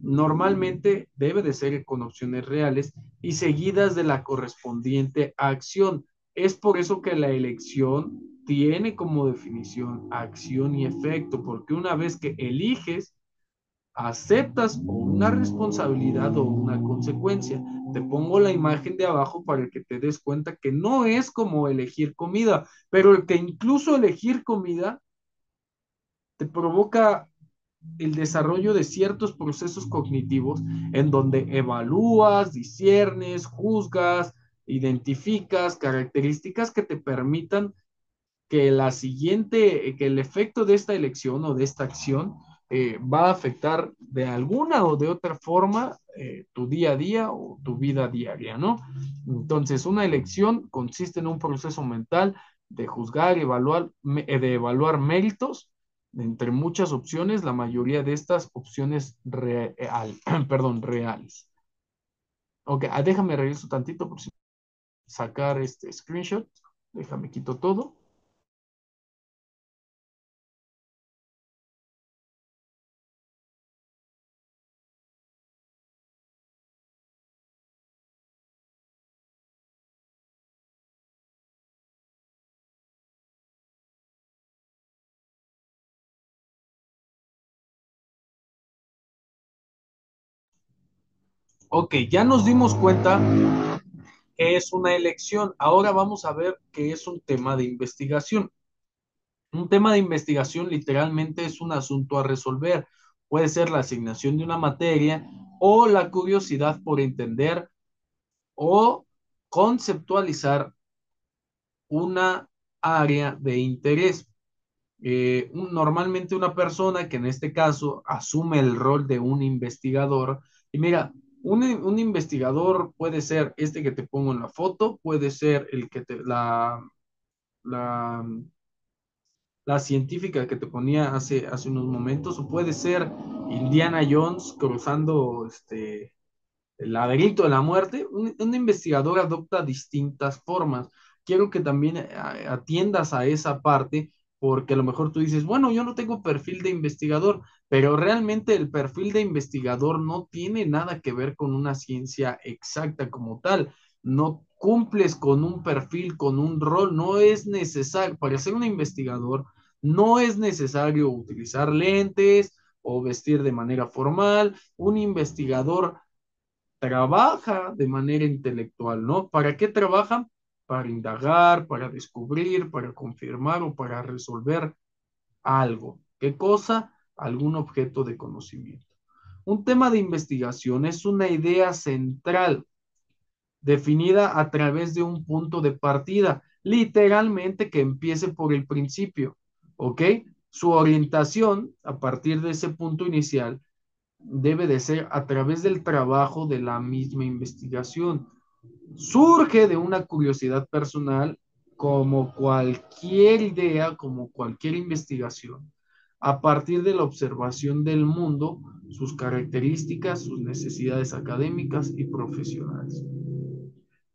Normalmente debe de ser con opciones reales y seguidas de la correspondiente acción. Es por eso que la elección tiene como definición acción y efecto, porque una vez que eliges, aceptas o una responsabilidad o una consecuencia. Te pongo la imagen de abajo para que te des cuenta que no es como elegir comida, pero el que incluso elegir comida te provoca el desarrollo de ciertos procesos cognitivos en donde evalúas, disiernes, juzgas, identificas características que te permitan que la siguiente, que el efecto de esta elección o de esta acción va a afectar de alguna o de otra forma tu día a día o tu vida diaria, ¿no? Entonces, una elección consiste en un proceso mental de juzgar, de evaluar méritos entre muchas opciones, la mayoría de estas opciones perdón, reales. Ok, déjame regreso tantito por si sacar este screenshot. Déjame quito todo. Ok, ya nos dimos cuenta que es una elección. Ahora vamos a ver qué es un tema de investigación. Un tema de investigación literalmente es un asunto a resolver. Puede ser la asignación de una materia o la curiosidad por entender o conceptualizar una área de interés. Normalmente una persona que en este caso asume el rol de un investigador, y mira, un investigador puede ser este que te pongo en la foto, puede ser el que la, la científica que te ponía hace unos momentos, o puede ser Indiana Jones cruzando el laberinto de la muerte. Un investigador adopta distintas formas. Quiero que también atiendas a esa parte, porque a lo mejor tú dices, bueno, yo no tengo perfil de investigador, pero realmente el perfil de investigador no tiene nada que ver con una ciencia exacta como tal. No cumples con un perfil, con un rol, no es necesario, para ser un investigador, no es necesario utilizar lentes o vestir de manera formal. Un investigador trabaja de manera intelectual, ¿no? ¿Para qué trabaja? Para indagar, para descubrir, para confirmar o para resolver algo. ¿Qué cosa? Algún objeto de conocimiento. Un tema de investigación es una idea central definida a través de un punto de partida, literalmente que empiece por el principio, ¿ok? Su orientación a partir de ese punto inicial debe de ser a través del trabajo de la misma investigación. Surge de una curiosidad personal como cualquier idea, como cualquier investigación, a partir de la observación del mundo, sus características, sus necesidades académicas y profesionales.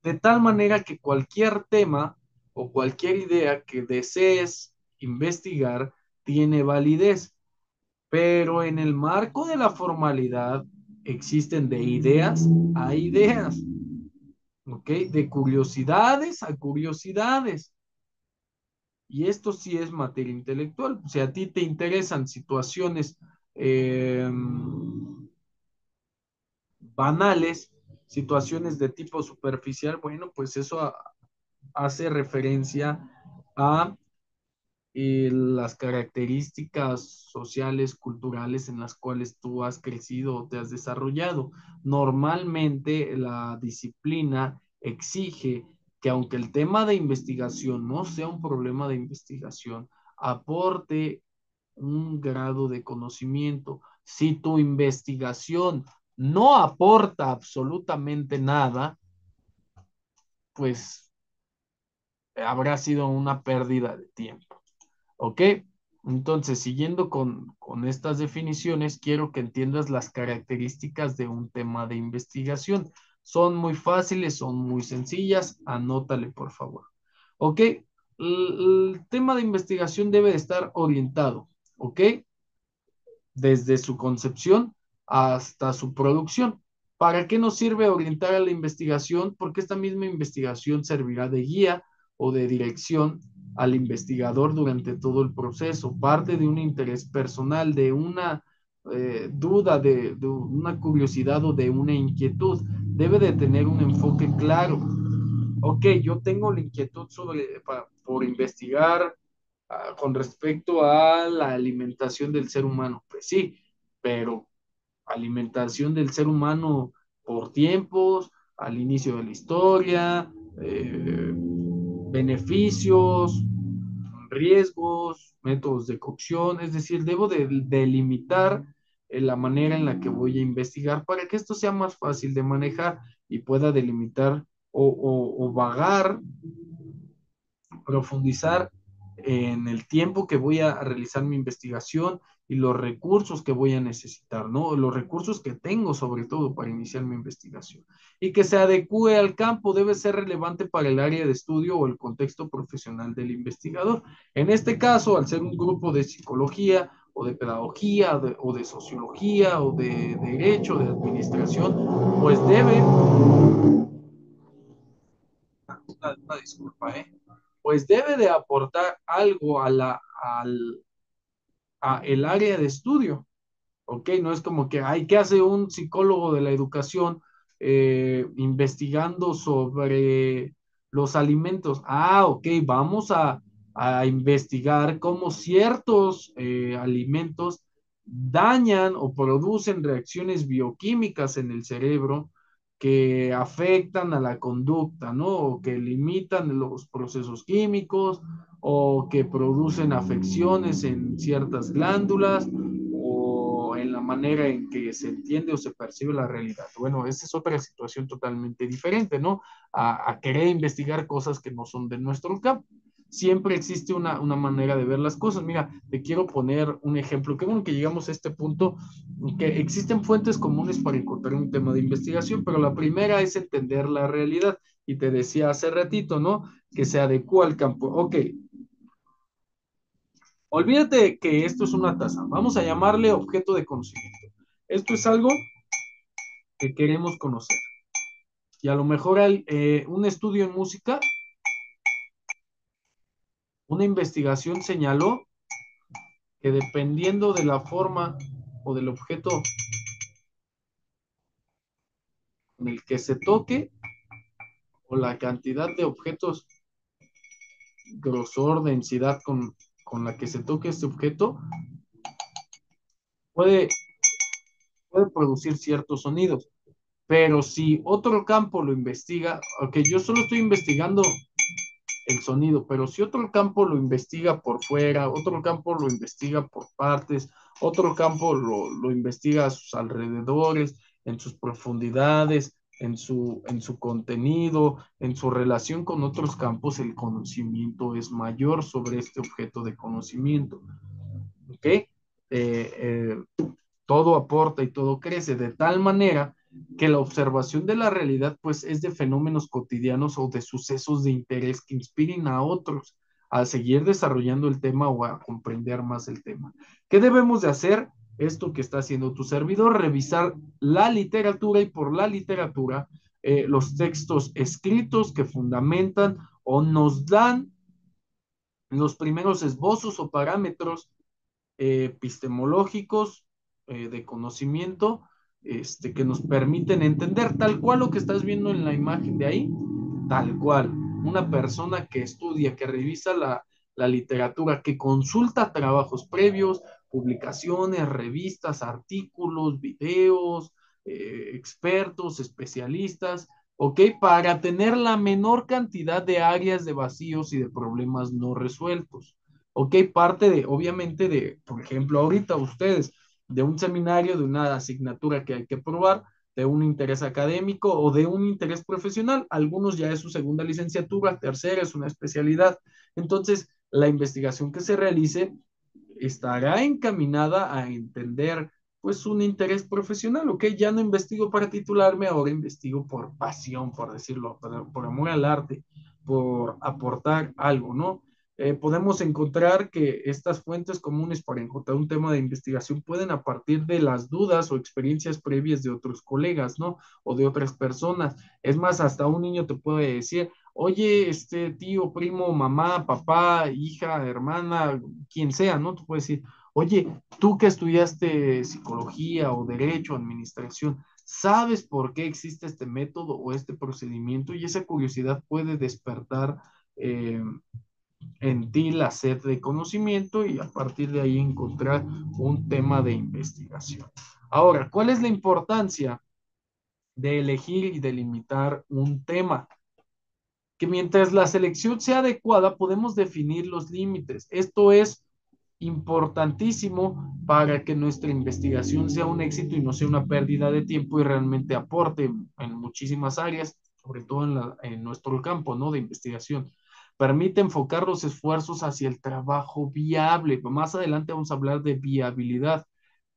De tal manera que cualquier tema o cualquier idea que desees investigar tiene validez, pero en el marco de la formalidad existen de ideas a ideas, ¿ok? De curiosidades a curiosidades. Y esto sí es materia intelectual. Si a ti te interesan situaciones eh, banales, situaciones de tipo superficial, bueno, pues eso hace referencia a las características sociales, culturales en las cuales tú has crecido o te has desarrollado. Normalmente la disciplina exige que aunque el tema de investigación no sea un problema de investigación, aporte un grado de conocimiento. Si tu investigación no aporta absolutamente nada, pues habrá sido una pérdida de tiempo. ¿Ok? Entonces, siguiendo con estas definiciones, quiero que entiendas las características de un tema de investigación. Son muy fáciles, son muy sencillas. Anótale, por favor. ¿Ok? El tema de investigación debe de estar orientado. ¿ok? Desde su concepción hasta su producción. ¿Para qué nos sirve orientar a la investigación? Porque esta misma investigación servirá de guía o de dirección al investigador durante todo el proceso. Parte de un interés personal, de una duda, de una curiosidad o de una inquietud. Debe de tener un enfoque claro. Ok, yo tengo la inquietud por investigar con respecto a la alimentación del ser humano. Pues sí, pero alimentación del ser humano por tiempos, al inicio de la historia, beneficios, riesgos, métodos de cocción, es decir, debo de delimitar la manera en la que voy a investigar para que esto sea más fácil de manejar y pueda delimitar o vagar, profundizar en el tiempo que voy a realizar mi investigación y los recursos que voy a necesitar, ¿no? Los recursos que tengo sobre todo para iniciar mi investigación y que se adecue al campo debe ser relevante para el área de estudio o el contexto profesional del investigador. En este caso, al ser un grupo de psicología o de pedagogía o de sociología o de derecho, de administración, pues debe, una disculpa, pues debe de aportar algo a el área de estudio. ¿Ok? No es como que, ay, ¿qué hace un psicólogo de la educación investigando sobre los alimentos? Ah, ok, vamos a investigar cómo ciertos alimentos dañan o producen reacciones bioquímicas en el cerebro que afectan a la conducta, ¿no? O que limitan los procesos químicos o que producen afecciones en ciertas glándulas o en la manera en que se entiende o se percibe la realidad. Bueno, esa es otra situación totalmente diferente, ¿no? A querer investigar cosas que no son de nuestro campo. Siempre existe una manera de ver las cosas. Mira, te quiero poner un ejemplo. Qué bueno que llegamos a este punto, que existen fuentes comunes para encontrar un tema de investigación, pero la primera es entender la realidad. Y te decía hace ratito, ¿no? Que se adecua al campo. Ok, olvídate que esto es una taza. Vamos a llamarle objeto de conocimiento. Esto es algo que queremos conocer. Y a lo mejor hay un estudio en música, una investigación señaló que dependiendo de la forma o del objeto en el que se toque o la cantidad de objetos, grosor, densidad con la que se toque este objeto, puede, puede producir ciertos sonidos. Pero si otro campo lo investiga, ok, yo solo estoy investigando el sonido, pero si otro campo lo investiga por fuera, otro campo lo investiga por partes, otro campo lo investiga a sus alrededores, en sus profundidades, en su contenido, en su relación con otros campos, el conocimiento es mayor sobre este objeto de conocimiento. ¿Ok? Eh, todo aporta y todo crece de tal manera que la observación de la realidad pues es de fenómenos cotidianos o de sucesos de interés que inspiren a otros a seguir desarrollando el tema o a comprender más el tema. ¿Qué debemos de hacer? Esto que está haciendo tu servidor, revisar la literatura y por la literatura los textos escritos que fundamentan o nos dan los primeros esbozos o parámetros epistemológicos de conocimiento que nos permiten entender tal cual lo que estás viendo en la imagen de ahí, tal cual. Una persona que estudia, que revisa la literatura, que consulta trabajos previos, publicaciones, revistas, artículos, videos, expertos, especialistas, ¿ok? Para tener la menor cantidad de áreas de vacíos y de problemas no resueltos. ¿Ok? Parte de, obviamente, de, por ejemplo, ahorita ustedes, de un seminario, de una asignatura que hay que probar, de un interés académico o de un interés profesional. Algunos ya es su segunda licenciatura, tercera es una especialidad. Entonces, la investigación que se realice estará encaminada a entender pues un interés profesional, ¿ok? Ya no investigo para titularme, ahora investigo por pasión, por decirlo, por amor al arte, por aportar algo, ¿no? Podemos encontrar que estas fuentes comunes para encontrar un tema de investigación pueden a partir de las dudas o experiencias previas de otros colegas, ¿no? O de otras personas. Es más, hasta un niño te puede decir, oye, este tío, primo, mamá, papá, hija, hermana, quien sea, ¿no? Tú puedes decir, oye, tú que estudiaste psicología o derecho, administración, ¿sabes por qué existe este método o este procedimiento? Y esa curiosidad puede despertar en ti la sed de conocimiento y a partir de ahí encontrar un tema de investigación. Ahora, ¿cuál es la importancia de elegir y delimitar un tema? Que mientras la selección sea adecuada, podemos definir los límites. Esto es importantísimo para que nuestra investigación sea un éxito y no sea una pérdida de tiempo y realmente aporte en muchísimas áreas, sobre todo en nuestro campo, ¿no? De investigación. Permite enfocar los esfuerzos hacia el trabajo viable. Más adelante vamos a hablar de viabilidad.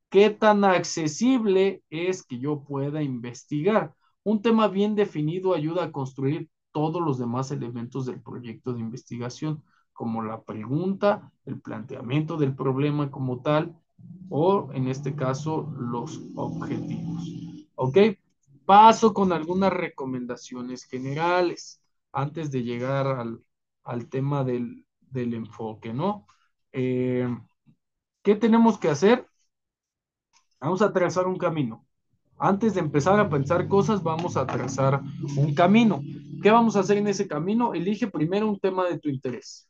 ¿Qué tan accesible es que yo pueda investigar? Un tema bien definido ayuda a construir todos los demás elementos del proyecto de investigación, como la pregunta, el planteamiento del problema como tal, o en este caso, los objetivos. ¿Ok? Paso con algunas recomendaciones generales antes de llegar al tema del enfoque, ¿no? Eh, ¿Qué tenemos que hacer? Vamos a trazar un camino. Antes de empezar a pensar cosas, vamos a trazar un camino. ¿Qué vamos a hacer en ese camino? Elige primero un tema de tu interés.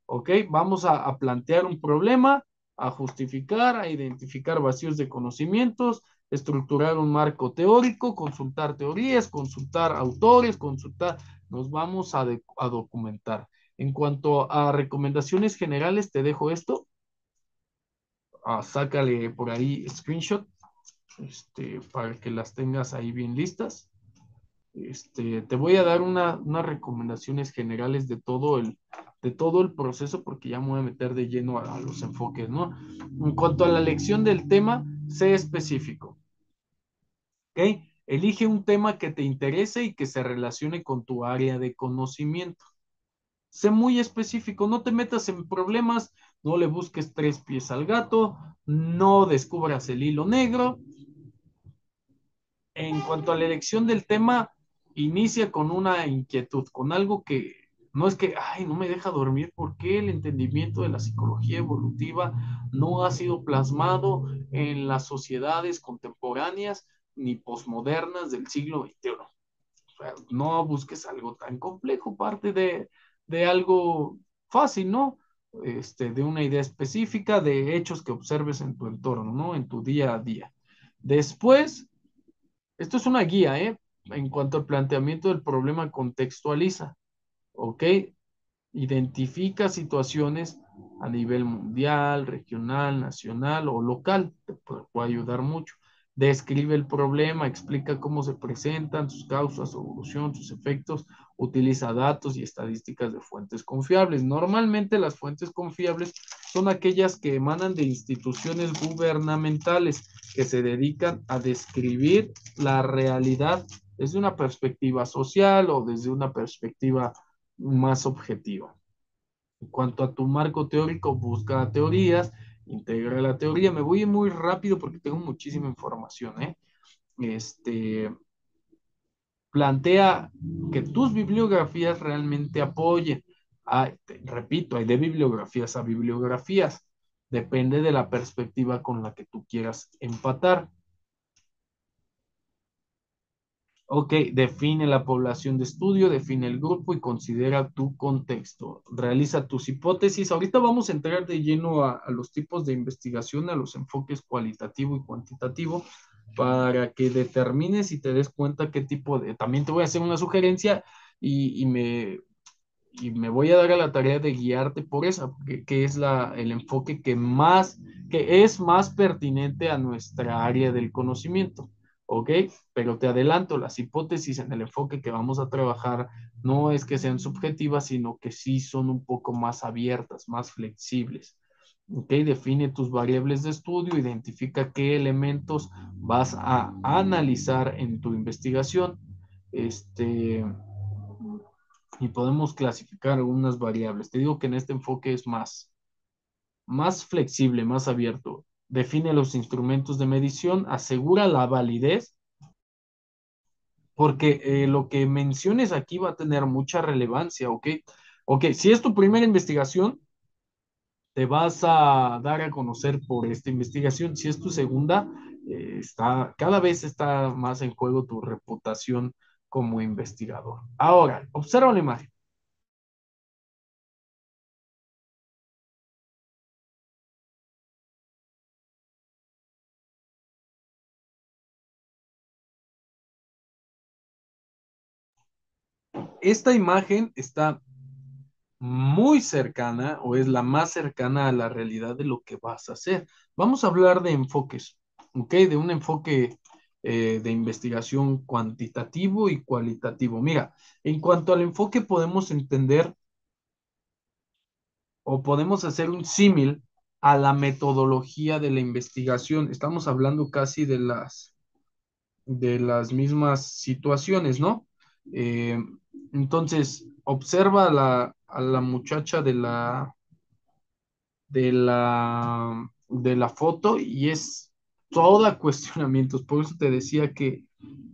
¿Ok? Vamos a plantear un problema, a justificar, a identificar vacíos de conocimientos, estructurar un marco teórico, consultar teorías, consultar autores, consultar. Nos vamos a documentar. En cuanto a recomendaciones generales, te dejo esto. Sácale por ahí screenshot para que las tengas ahí bien listas. Te voy a dar unas recomendaciones generales de todo el proceso porque ya me voy a meter de lleno a los enfoques, ¿no? En cuanto a la elección del tema, sé específico, ¿ok? Elige un tema que te interese y que se relacione con tu área de conocimiento. Sé muy específico, no te metas en problemas, no le busques tres pies al gato, no descubras el hilo negro, en cuanto a la elección del tema, inicia con una inquietud, con algo que no es que, ay, no me deja dormir, porque el entendimiento de la psicología evolutiva no ha sido plasmado en las sociedades contemporáneas ni posmodernas del siglo XXI? O sea, no busques algo tan complejo, parte de algo fácil, ¿no? De una idea específica, de hechos que observes en tu entorno, ¿no? En tu día a día. Después, esto es una guía, ¿eh? En cuanto al planteamiento del problema, contextualiza, ¿ok? Identifica situaciones a nivel mundial, regional, nacional o local. Te puede ayudar mucho. Describe el problema, explica cómo se presentan, sus causas, su evolución, sus efectos. Utiliza datos y estadísticas de fuentes confiables. Normalmente las fuentes confiables son aquellas que emanan de instituciones gubernamentales que se dedican a describir la realidad desde una perspectiva social o desde una perspectiva más objetiva. En cuanto a tu marco teórico, busca teorías, integra la teoría. Me voy muy rápido porque tengo muchísima información, ¿eh? Este, Plantea que tus bibliografías realmente apoyen. Repito, hay de bibliografías a bibliografías. Depende de la perspectiva con la que tú quieras empatar. Ok, define la población de estudio, define el grupo y considera tu contexto. Realiza tus hipótesis. Ahorita vamos a entrar de lleno a los tipos de investigación, a los enfoques cualitativo y cuantitativo, para que determines y te des cuenta qué tipo de... También te voy a hacer una sugerencia y me voy a dar a la tarea de guiarte por esa, que es el enfoque que es más pertinente a nuestra área del conocimiento, ¿ok? Pero te adelanto, las hipótesis en el enfoque que vamos a trabajar no es que sean subjetivas, sino que sí son un poco más abiertas, más flexibles. ¿Ok? Define tus variables de estudio, identifica qué elementos vas a analizar en tu investigación. Este, y podemos clasificar algunas variables. Te digo que en este enfoque es más flexible, más abierto. Define los instrumentos de medición, asegura la validez, porque lo que menciones aquí va a tener mucha relevancia, ¿ok? Ok, si es tu primera investigación, te vas a dar a conocer por esta investigación. Si es tu segunda, cada vez está más en juego tu reputación como investigador. Ahora, observa la imagen. Esta imagen está muy cercana o es la más cercana a la realidad de lo que vas a hacer. Vamos a hablar de enfoques, ¿ok? De un enfoque de investigación cuantitativo y cualitativo. Mira, en cuanto al enfoque podemos entender o podemos hacer un símil a la metodología de la investigación. Estamos hablando casi de las mismas situaciones, ¿no? Eh, entonces, observa a la muchacha de la foto y es toda cuestionamientos. Por eso te decía que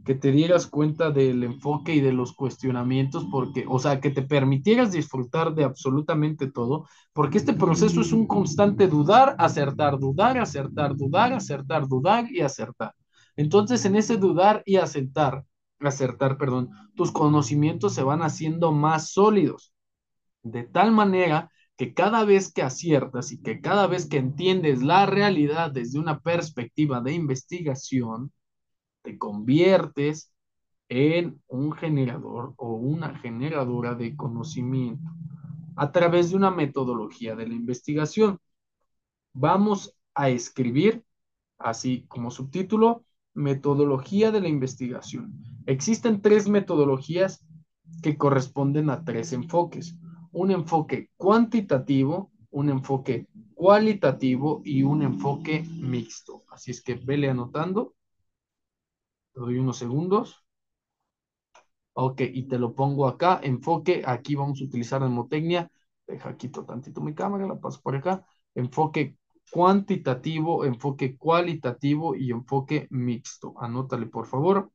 te dieras cuenta del enfoque y de los cuestionamientos, porque, o sea, que te permitieras disfrutar de absolutamente todo, porque este proceso es un constante dudar, acertar, dudar, acertar, dudar, acertar, dudar y acertar. Entonces, en ese dudar y acertar, perdón, tus conocimientos se van haciendo más sólidos de tal manera que cada vez que aciertas y que cada vez que entiendes la realidad desde una perspectiva de investigación, te conviertes en un generador o una generadora de conocimiento a través de una metodología de la investigación. Vamos a escribir, así como subtítulo, metodología de la investigación. Existen tres metodologías que corresponden a tres enfoques. Un enfoque cuantitativo, un enfoque cualitativo y un enfoque mixto. Así es que vele anotando. Te doy unos segundos. Ok, y te lo pongo acá. Enfoque, aquí vamos a utilizar mnemotecnia. Deja, quito tantito mi cámara, la paso por acá. Enfoque cuantitativo, enfoque cualitativo y enfoque mixto. Anótale, por favor.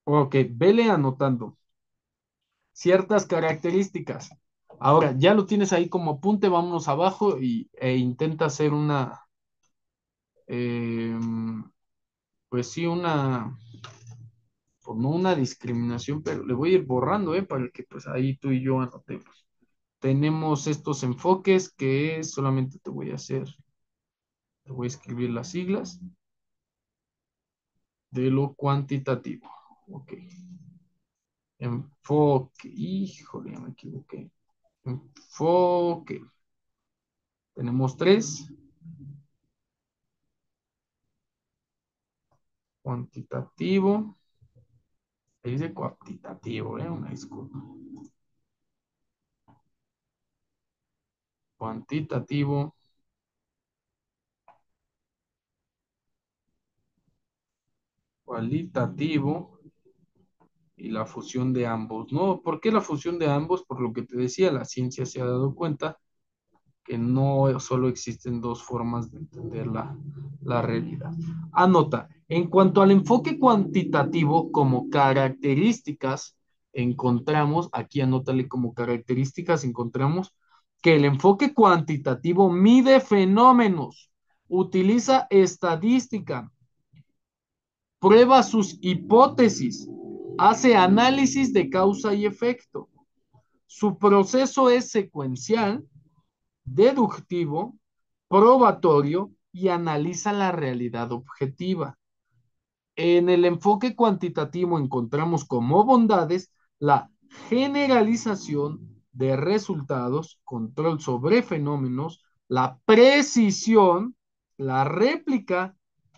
Ok, vele anotando ciertas características. Ahora, ya lo tienes ahí como apunte, vámonos abajo e intenta hacer eh, pues sí, pues no una discriminación, pero le voy a ir borrando, para que pues ahí tú y yo anotemos. Tenemos estos enfoques que solamente te voy a escribir las siglas de lo cuantitativo. Ok. Enfoque, híjole, ya me equivoqué. Enfoque. Tenemos tres. Cuantitativo. Se dice cuantitativo, una disculpa. Cuantitativo, cualitativo y la fusión de ambos, ¿no? ¿Por qué la fusión de ambos? Por lo que te decía, la ciencia se ha dado cuenta que no solo existen dos formas de entender la realidad. Anota, en cuanto al enfoque cuantitativo como características, encontramos, aquí anótale como características, encontramos que el enfoque cuantitativo mide fenómenos, utiliza estadística, prueba sus hipótesis, hace análisis de causa y efecto. Su proceso es secuencial, deductivo, probatorio y analiza la realidad objetiva. En el enfoque cuantitativo encontramos como bondades la generalización de resultados, control sobre fenómenos, la precisión, la réplica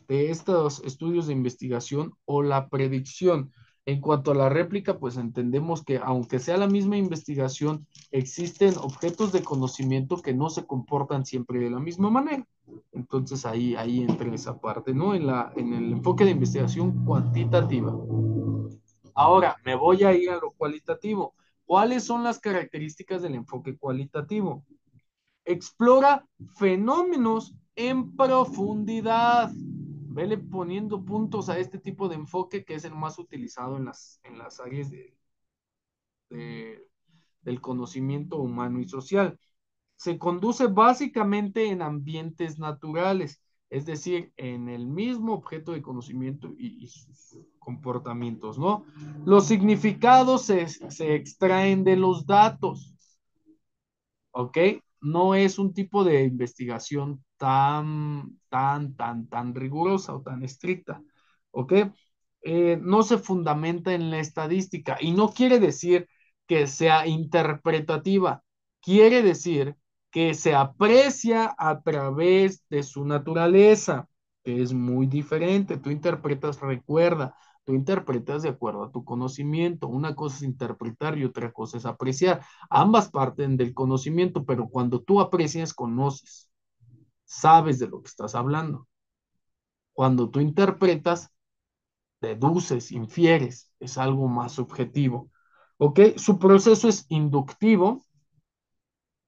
de estos estudios de investigación o la predicción. En cuanto a la réplica, pues entendemos que aunque sea la misma investigación, existen objetos de conocimiento que no se comportan siempre de la misma manera. Entonces ahí entra esa parte, ¿no? En el enfoque de investigación cuantitativa. Ahora, me voy a ir a lo cualitativo. ¿Cuáles son las características del enfoque cualitativo? Explora fenómenos en profundidad. Vele poniendo puntos a este tipo de enfoque que es el más utilizado en las áreas de, del conocimiento humano y social. Se conduce básicamente en ambientes naturales, es decir, en el mismo objeto de conocimiento y sus comportamientos, ¿no? Los significados se extraen de los datos. ¿Ok? No es un tipo de investigación tan rigurosa o tan estricta, ¿ok? No se fundamenta en la estadística y no quiere decir que sea interpretativa, quiere decir que se aprecia a través de su naturaleza, que es muy diferente. Tú interpretas, recuerda, tú interpretas de acuerdo a tu conocimiento. Una cosa es interpretar y otra cosa es apreciar. Ambas parten del conocimiento, pero cuando tú aprecias, conoces, sabes de lo que estás hablando. Cuando tú interpretas, deduces, infieres, es algo más subjetivo. ¿Ok? Su proceso es inductivo,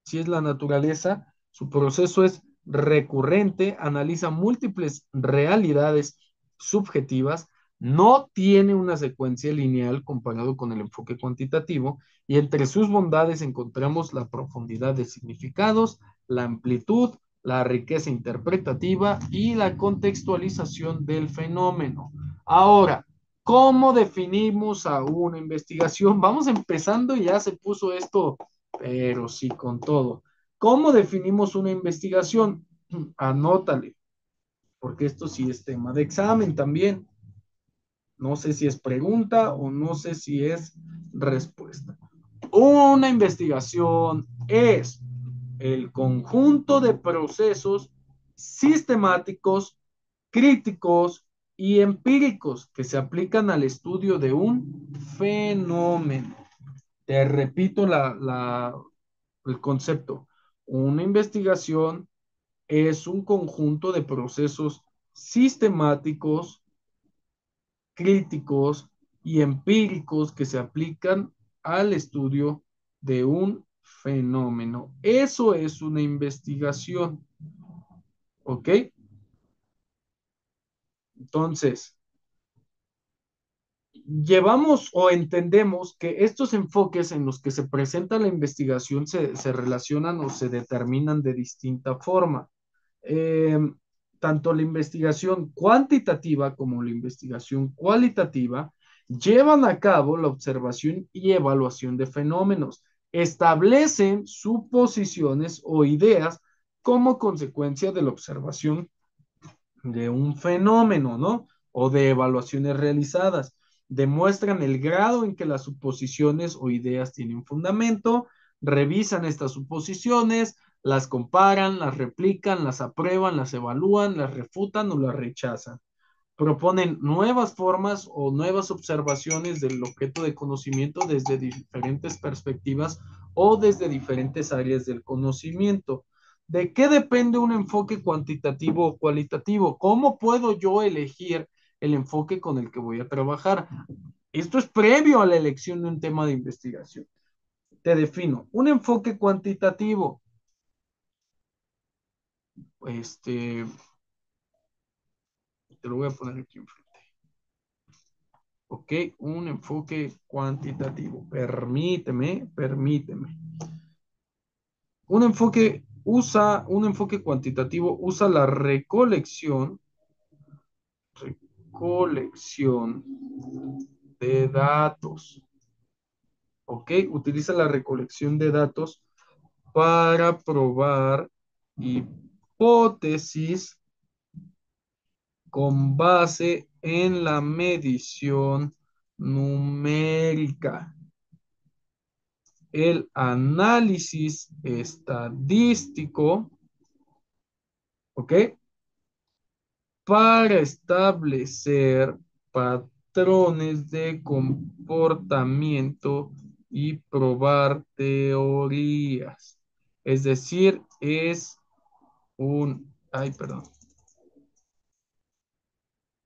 si es la naturaleza, su proceso es recurrente, analiza múltiples realidades subjetivas, no tiene una secuencia lineal comparado con el enfoque cuantitativo y entre sus bondades encontramos la profundidad de significados, la amplitud, la riqueza interpretativa y la contextualización del fenómeno. Ahora, ¿cómo definimos a una investigación? Vamos empezando y ya se puso esto pero sí con todo. ¿Cómo definimos una investigación? Anótale, porque esto sí es tema de examen también. No sé si es pregunta o no sé si es respuesta. Una investigación es el conjunto de procesos sistemáticos, críticos y empíricos que se aplican al estudio de un fenómeno. Te repito el concepto. Una investigación es un conjunto de procesos sistemáticos, críticos y empíricos que se aplican al estudio de un fenómeno. Eso es una investigación, ¿ok? Entonces, llevamos o entendemos que estos enfoques en los que se presenta la investigación se relacionan o se determinan de distinta forma. eh, Tanto la investigación cuantitativa como la investigación cualitativa llevan a cabo la observación y evaluación de fenómenos, establecen suposiciones o ideas como consecuencia de la observación de un fenómeno, ¿no? O de evaluaciones realizadas. Demuestran el grado en que las suposiciones o ideas tienen fundamento, revisan estas suposiciones, las comparan, las replican, las aprueban, las evalúan, las refutan o las rechazan. Proponen nuevas formas o nuevas observaciones del objeto de conocimiento desde diferentes perspectivas o desde diferentes áreas del conocimiento. ¿De qué depende un enfoque cuantitativo o cualitativo? ¿Cómo puedo yo elegir el enfoque con el que voy a trabajar? Esto es previo a la elección de un tema de investigación. Te defino un enfoque cuantitativo. Este, te lo voy a poner aquí enfrente. Ok, un enfoque cuantitativo. Permíteme. Un enfoque cuantitativo usa la recolección de datos. Ok, utiliza la recolección de datos para probar hipótesis con base en la medición numérica. El análisis estadístico, ¿ok? Para establecer patrones patrones de comportamiento y probar teorías. Es decir, perdón,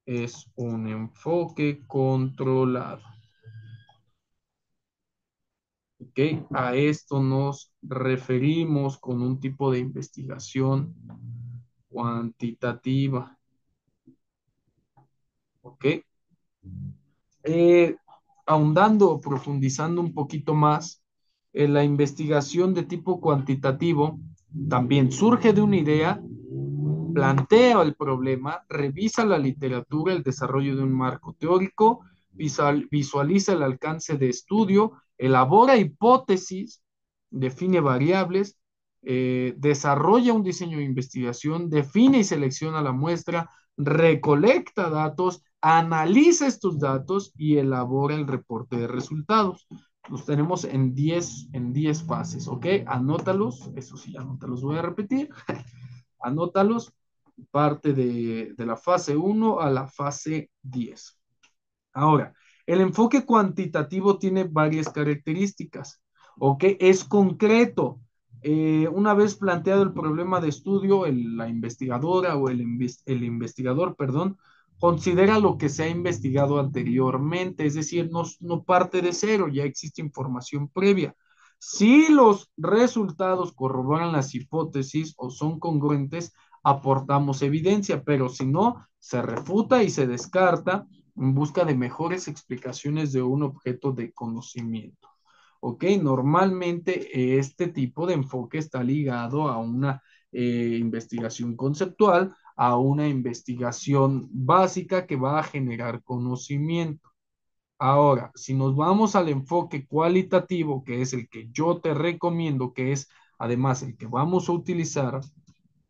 es un enfoque controlado. ¿Ok? A esto nos referimos con un tipo de investigación cuantitativa. ¿Ok? Eh, Ahondando o profundizando un poquito más, la investigación de tipo cuantitativo también surge de una idea, plantea el problema, revisa la literatura, el desarrollo de un marco teórico, visualiza el alcance de estudio, elabora hipótesis, define variables, desarrolla un diseño de investigación, define y selecciona la muestra, recolecta datos, analiza estos datos y elabora el reporte de resultados. Los tenemos en diez fases, ¿ok? Anótalos, eso sí, anótalos, voy a repetir. Anótalos, parte de la fase 1 a la fase 10. Ahora, el enfoque cuantitativo tiene varias características, ¿ok? Es concreto. Una vez planteado el problema de estudio, la investigadora o el investigador, perdón, considera lo que se ha investigado anteriormente, es decir, no parte de cero, ya existe información previa. Si los resultados corroboran las hipótesis o son congruentes, aportamos evidencia, pero si no, se refuta y se descarta en busca de mejores explicaciones de un objeto de conocimiento. ¿Ok? Normalmente este tipo de enfoque está ligado a una investigación conceptual, a una investigación básica que va a generar conocimiento. Ahora, si nos vamos al enfoque cualitativo, que es el que yo te recomiendo, que es además el que vamos a utilizar,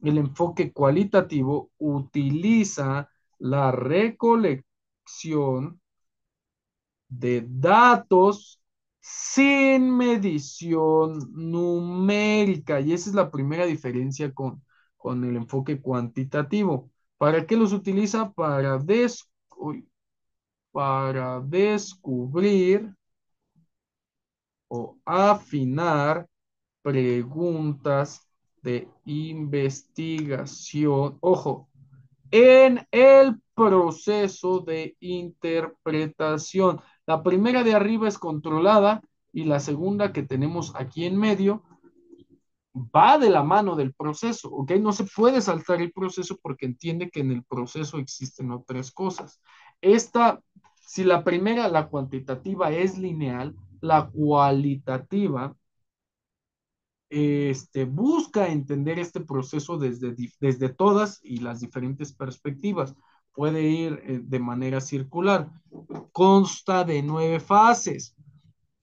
el enfoque cualitativo utiliza la recolección de datos sin medición numérica. Y esa es la primera diferencia con el enfoque cuantitativo. ¿Para qué los utiliza? Para descubrir o afinar preguntas de investigación. Ojo, en el proceso de interpretación. La primera de arriba es controlada y la segunda que tenemos aquí en medio va de la mano del proceso, ¿ok? No se puede saltar el proceso porque entiende que en el proceso existen otras cosas. Esta, si la primera, la cuantitativa, es lineal, la cualitativa busca entender este proceso desde todas y las diferentes perspectivas. Puede ir de manera circular. Consta de 9 fases,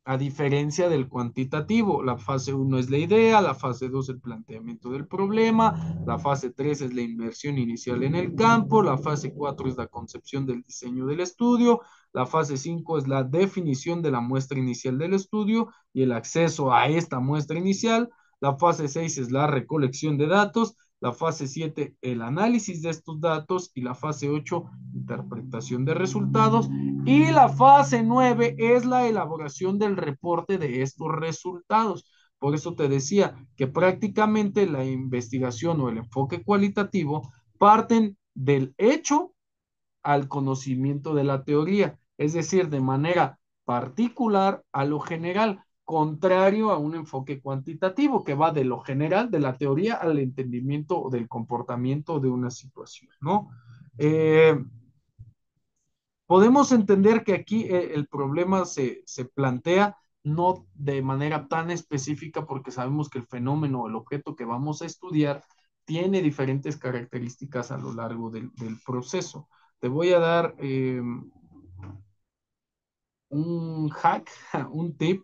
a diferencia del cuantitativo. La fase 1 es la idea, la fase 2 el planteamiento del problema, la fase 3 es la inversión inicial en el campo, la fase 4 es la concepción del diseño del estudio, la fase 5 es la definición de la muestra inicial del estudio y el acceso a esta muestra inicial, la fase 6 es la recolección de datos, la fase 7 el análisis de estos datos y la fase 8 interpretación de resultados y la fase 9 es la elaboración del reporte de estos resultados. Por eso te decía que prácticamente la investigación o el enfoque cualitativo parten del hecho al conocimiento de la teoría, es decir, de manera particular a lo general, contrario a un enfoque cuantitativo que va de lo general, de la teoría, al entendimiento del comportamiento de una situación, ¿no? Eh, Podemos entender que aquí el problema se plantea no de manera tan específica porque sabemos que el fenómeno, el objeto que vamos a estudiar, tiene diferentes características a lo largo del proceso. Te voy a dar un hack, un tip,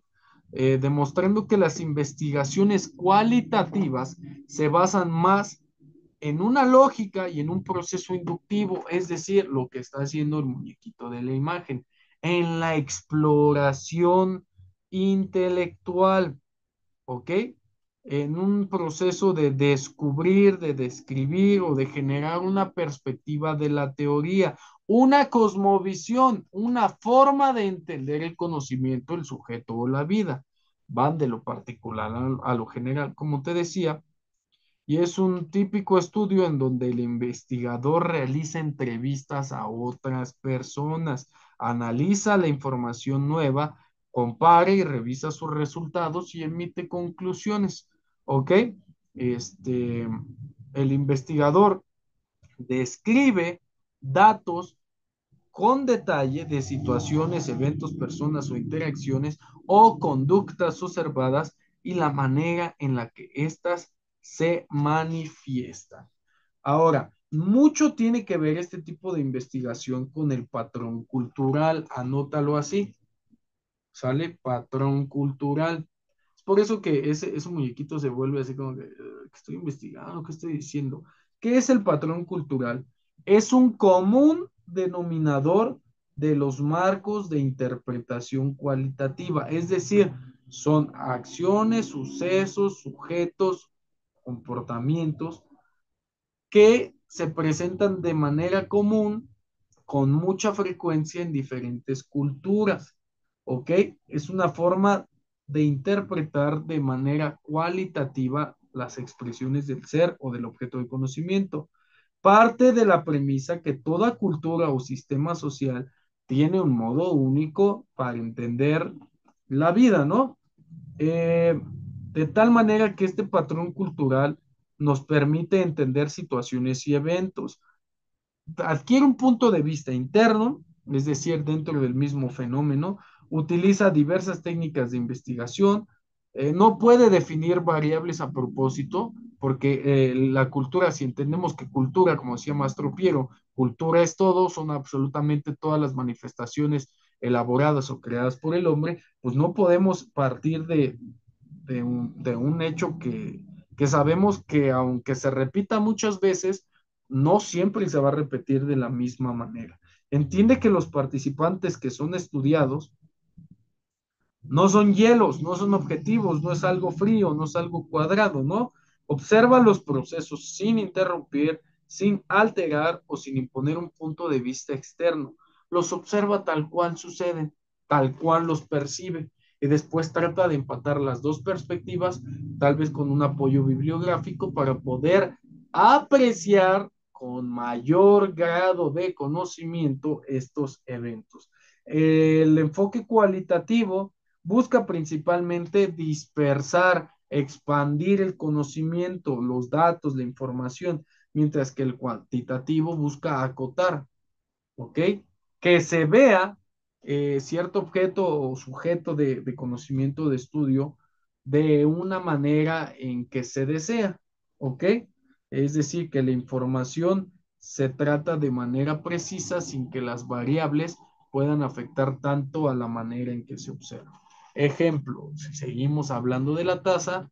demostrando que las investigaciones cualitativas se basan más en una lógica y en un proceso inductivo, es decir, lo que está haciendo el muñequito de la imagen, en la exploración intelectual, ¿ok? En un proceso de descubrir, de describir o de generar una perspectiva de la teoría, una cosmovisión, una forma de entender el conocimiento, el sujeto o la vida. Van de lo particular a lo general, como te decía, y es un típico estudio en donde el investigador realiza entrevistas a otras personas, analiza la información nueva, compara y revisa sus resultados y emite conclusiones. ¿Ok? Este, el investigador describe datos con detalle de situaciones, eventos, personas o interacciones o conductas observadas y la manera en la que éstas se manifiestan. Ahora, mucho tiene que ver este tipo de investigación con el patrón cultural, anótalo así, ¿sale? Patrón cultural. Es por eso que ese muñequito se vuelve así como que, ¿qué estoy investigando? ¿Qué estoy diciendo? ¿Qué es el patrón cultural? Es un común denominador de los marcos de interpretación cualitativa, es decir, son acciones, sucesos, sujetos, comportamientos que se presentan de manera común con mucha frecuencia en diferentes culturas, ¿ok? Es una forma de interpretar de manera cualitativa las expresiones del ser o del objeto de conocimiento. Parte de la premisa que toda cultura o sistema social tiene un modo único para entender la vida, ¿no? De tal manera que este patrón cultural nos permite entender situaciones y eventos, adquiere un punto de vista interno, es decir, dentro del mismo fenómeno, utiliza diversas técnicas de investigación, no puede definir variables a propósito, porque la cultura, si entendemos que cultura, como decía Mastro Piero, cultura es todo, son absolutamente todas las manifestaciones elaboradas o creadas por el hombre, pues no podemos partir de un hecho que sabemos que aunque se repita muchas veces, no siempre se va a repetir de la misma manera. Entiende que los participantes que son estudiados no son hielos, no son objetivos, no es algo frío, no es algo cuadrado, ¿no? Observa los procesos sin interrumpir, sin alterar o sin imponer un punto de vista externo. Los observa tal cual suceden, tal cual los percibe y después trata de empatar las dos perspectivas, tal vez con un apoyo bibliográfico para poder apreciar con mayor grado de conocimiento estos eventos. El enfoque cualitativo busca principalmente dispersar, expandir el conocimiento, los datos, la información, mientras que el cuantitativo busca acotar, ¿ok? Que se vea cierto objeto o sujeto de conocimiento de estudio de una manera en que se desea, ¿ok? Es decir, que la información se trata de manera precisa sin que las variables puedan afectar tanto a la manera en que se observa. Ejemplo, si seguimos hablando de la tasa,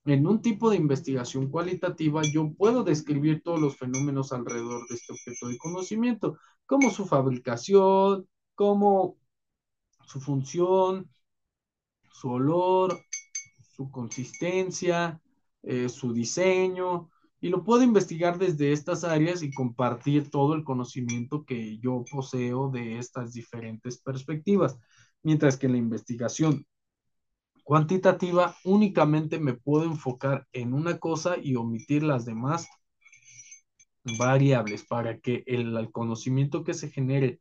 en un tipo de investigación cualitativa, yo puedo describir todos los fenómenos alrededor de este objeto de conocimiento, como su fabricación, como su función, su olor, su consistencia, su diseño, y lo puedo investigar desde estas áreas y compartir todo el conocimiento que yo poseo de estas diferentes perspectivas. Mientras que la investigación cuantitativa únicamente me puedo enfocar en una cosa y omitir las demás variables para que el conocimiento que se genere,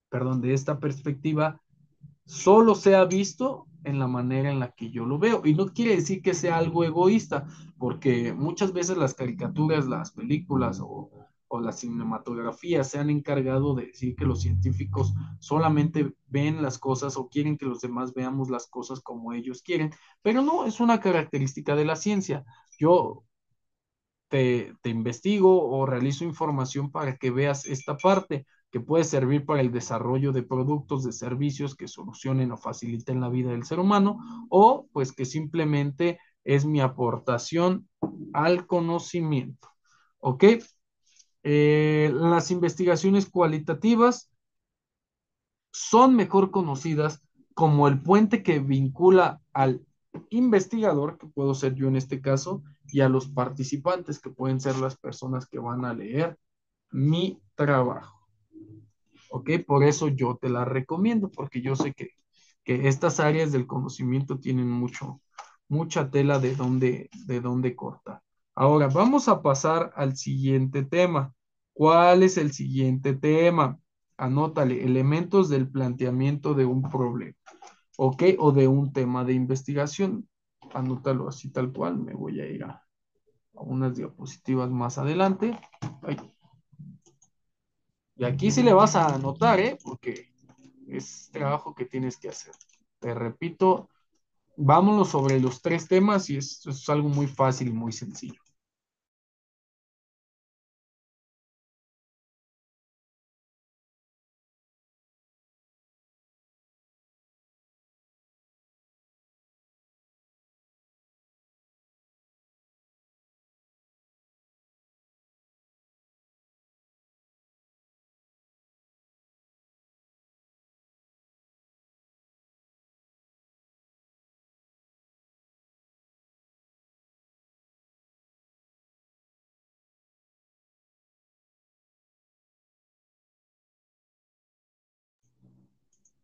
perdón, de esta perspectiva solo sea visto en la manera en la que yo lo veo. Y no quiere decir que sea algo egoísta, porque muchas veces las caricaturas, las películas o la cinematografía se han encargado de decir que los científicos solamente ven las cosas o quieren que los demás veamos las cosas como ellos quieren, pero no es una característica de la ciencia. Yo te investigo o realizo información para que veas esta parte que puede servir para el desarrollo de productos, de servicios que solucionen o faciliten la vida del ser humano, o pues que simplemente es mi aportación al conocimiento. ¿Ok? Las investigaciones cualitativas son mejor conocidas como el puente que vincula al investigador, que puedo ser yo en este caso, y a los participantes, que pueden ser las personas que van a leer mi trabajo. ¿ok? Por eso yo te la recomiendo, porque yo sé que estas áreas del conocimiento tienen mucha tela de dónde cortar. Ahora, vamos a pasar al siguiente tema. ¿Cuál es el siguiente tema? Anótale, elementos del planteamiento de un problema, ¿ok? O de un tema de investigación. Anótalo así tal cual. Me voy a ir a unas diapositivas más adelante. Ay, y aquí sí le vas a anotar, ¿eh? Porque es trabajo que tienes que hacer. Te repito, vámonos sobre los tres temas y es algo muy fácil y muy sencillo.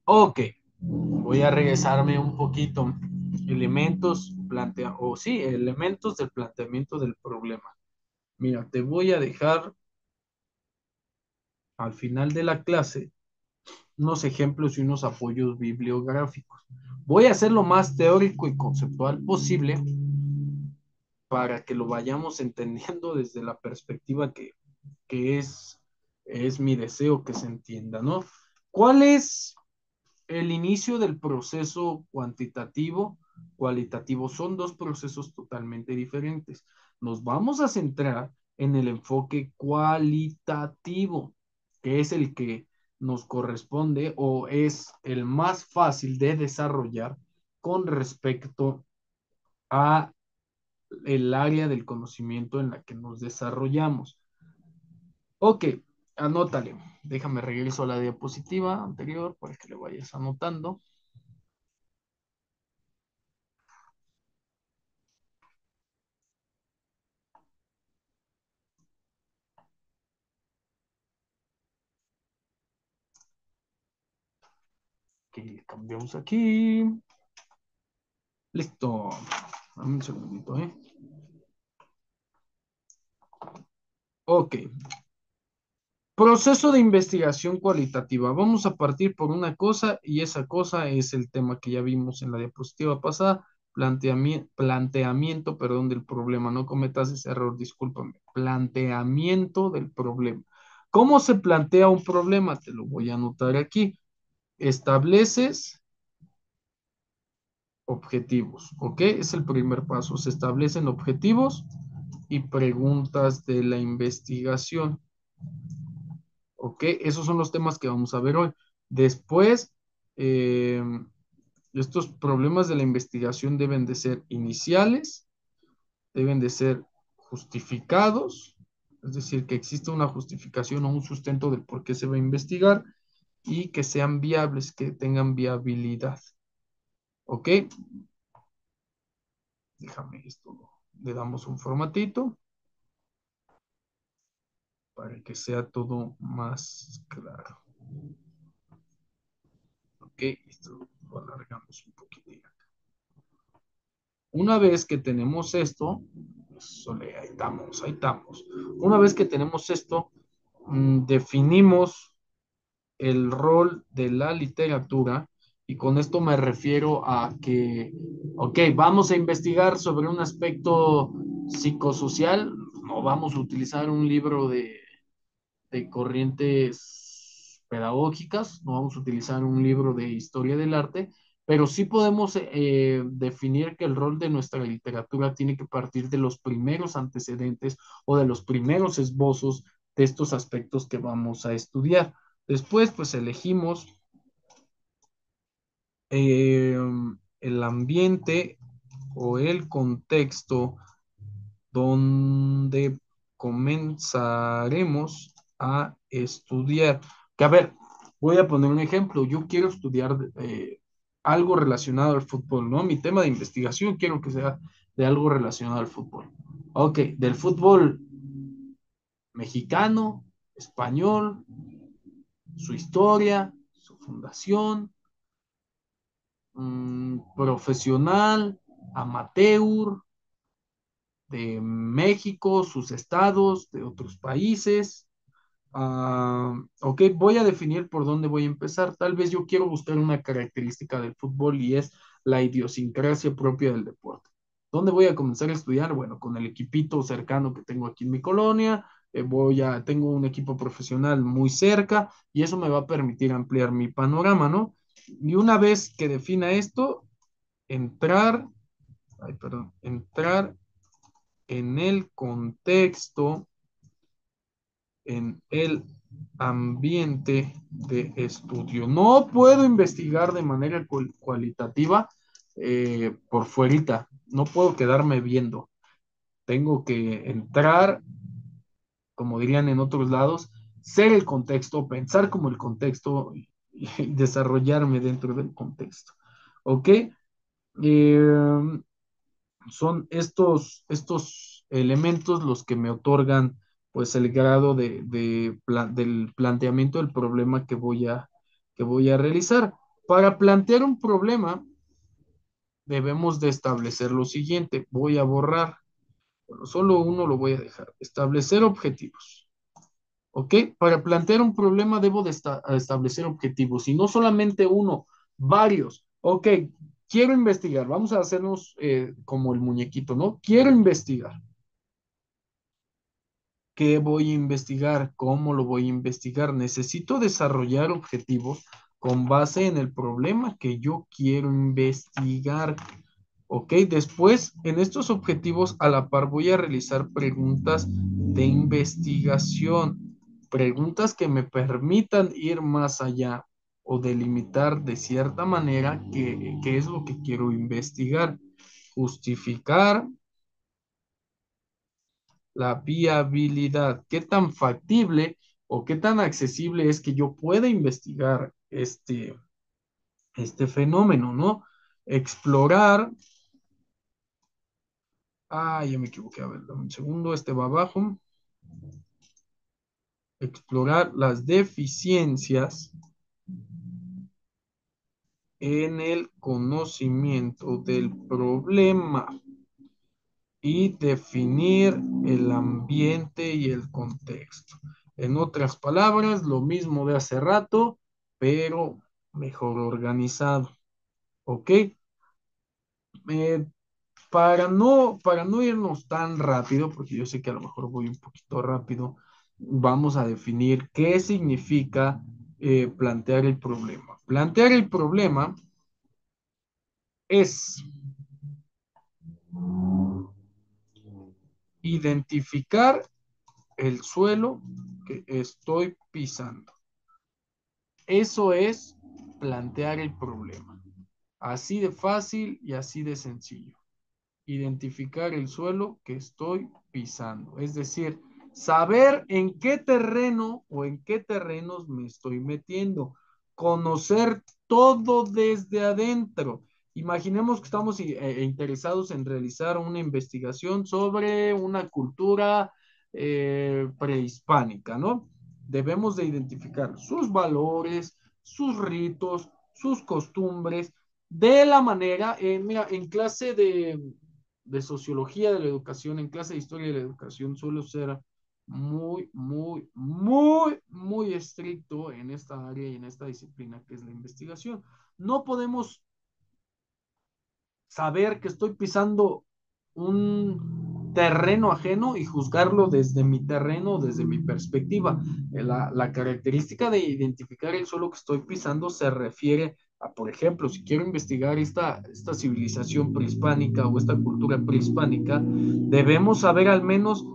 Ok, voy a regresarme un poquito. Elementos del planteamiento del problema. Mira, te voy a dejar al final de la clase unos ejemplos y unos apoyos bibliográficos. Voy a hacer lo más teórico y conceptual posible para que lo vayamos entendiendo desde la perspectiva que es mi deseo que se entienda, ¿no? ¿Cuál es el inicio del proceso cuantitativo, cualitativo? Son dos procesos totalmente diferentes. Nos vamos a centrar en el enfoque cualitativo, que es el que nos corresponde o es el más fácil de desarrollar con respecto a el área del conocimiento en la que nos desarrollamos. Ok, anótale. Déjame regreso a la diapositiva anterior para que le vayas anotando. Que cambiamos aquí. Listo. Dame un segundito, ¿eh? Ok. Proceso de investigación cualitativa. Vamos a partir por una cosa y esa cosa es el tema que ya vimos en la diapositiva pasada. Planteamiento, perdón, del problema. No cometas ese error, discúlpame. Planteamiento del problema. ¿Cómo se plantea un problema? Te lo voy a anotar aquí. Estableces objetivos, ¿ok? Es el primer paso. Se establecen objetivos y preguntas de la investigación, ¿ok? Esos son los temas que vamos a ver hoy. Después, eh, estos problemas de la investigación deben de ser iniciales, deben de ser justificados, es decir, que exista una justificación o un sustento del por qué se va a investigar y que sean viables, que tengan viabilidad, ¿ok? Déjame esto, le damos un formatito para que sea todo más claro. Ok, esto lo alargamos un poquitín. Una vez que tenemos esto, ahí estamos, ahí estamos. Una vez que tenemos esto, definimos el rol de la literatura y con esto me refiero a que, ok, vamos a investigar sobre un aspecto psicosocial, no vamos a utilizar un libro de corrientes pedagógicas, no vamos a utilizar un libro de historia del arte, pero sí podemos definir que el rol de nuestra literatura tiene que partir de los primeros antecedentes o de los primeros esbozos de estos aspectos que vamos a estudiar. Después, pues elegimos eh, el ambiente o el contexto donde comenzaremos a estudiar. Que a ver, voy a poner un ejemplo. Yo quiero estudiar algo relacionado al fútbol, ¿no? Mi tema de investigación quiero que sea de algo relacionado al fútbol. Ok, del fútbol mexicano, español, su historia, su fundación, profesional, amateur, de México, sus estados, de otros países. Ok, voy a definir por dónde voy a empezar. Tal vez yo quiero buscar una característica del fútbol y es la idiosincrasia propia del deporte. ¿Dónde voy a comenzar a estudiar? Bueno, con el equipito cercano que tengo aquí en mi colonia. Tengo un equipo profesional muy cerca y eso me va a permitir ampliar mi panorama, ¿no? Y una vez que defina esto, entrar, entrar en el contexto, en el ambiente de estudio. No puedo investigar de manera cualitativa por fuerita, no puedo quedarme viendo. Tengo que entrar, como dirían en otros lados, ser el contexto, pensar como el contexto y desarrollarme dentro del contexto. ¿Ok? Eh, Son estos elementos los que me otorgan pues el grado del planteamiento del problema que voy a realizar. Para plantear un problema debemos de establecer lo siguiente. Voy a borrar, bueno, solo uno lo voy a dejar. Establecer objetivos. ¿Ok? Para plantear un problema debo de establecer objetivos y no solamente uno, varios. Ok, quiero investigar. Vamos a hacernos como el muñequito, ¿no? Quiero investigar. ¿Qué voy a investigar? ¿Cómo lo voy a investigar? Necesito desarrollar objetivos con base en el problema que yo quiero investigar. ¿Ok? Después, en estos objetivos, a la par voy a realizar preguntas de investigación, preguntas que me permitan ir más allá o delimitar de cierta manera qué es lo que quiero investigar. Justificar la viabilidad, qué tan factible o qué tan accesible es que yo pueda investigar este fenómeno, ¿no? Explorar, ya me equivoqué, a ver, dame un segundo, este va abajo. Explorar las deficiencias en el conocimiento del problema y definir el ambiente y el contexto. En otras palabras, lo mismo de hace rato, pero mejor organizado. ¿Ok? Eh, para no irnos tan rápido, porque yo sé que a lo mejor voy un poquito rápido, vamos a definir qué significa plantear el problema. Plantear el problema es identificar el suelo que estoy pisando. Eso es plantear el problema. Así de fácil y así de sencillo. Identificar el suelo que estoy pisando. Es decir, saber en qué terreno o en qué terrenos me estoy metiendo. Conocer todo desde adentro. Imaginemos que estamos interesados en realizar una investigación sobre una cultura prehispánica, ¿no? Debemos de identificar sus valores, sus ritos, sus costumbres, de la manera, mira, en clase de sociología de la educación, en clase de historia de la educación, suelo ser muy estricto en esta área y en esta disciplina que es la investigación. No podemos saber que estoy pisando un terreno ajeno y juzgarlo desde mi terreno, desde mi perspectiva. La característica de identificar el suelo que estoy pisando se refiere a, por ejemplo, si quiero investigar esta civilización prehispánica o esta cultura prehispánica, debemos saber al menos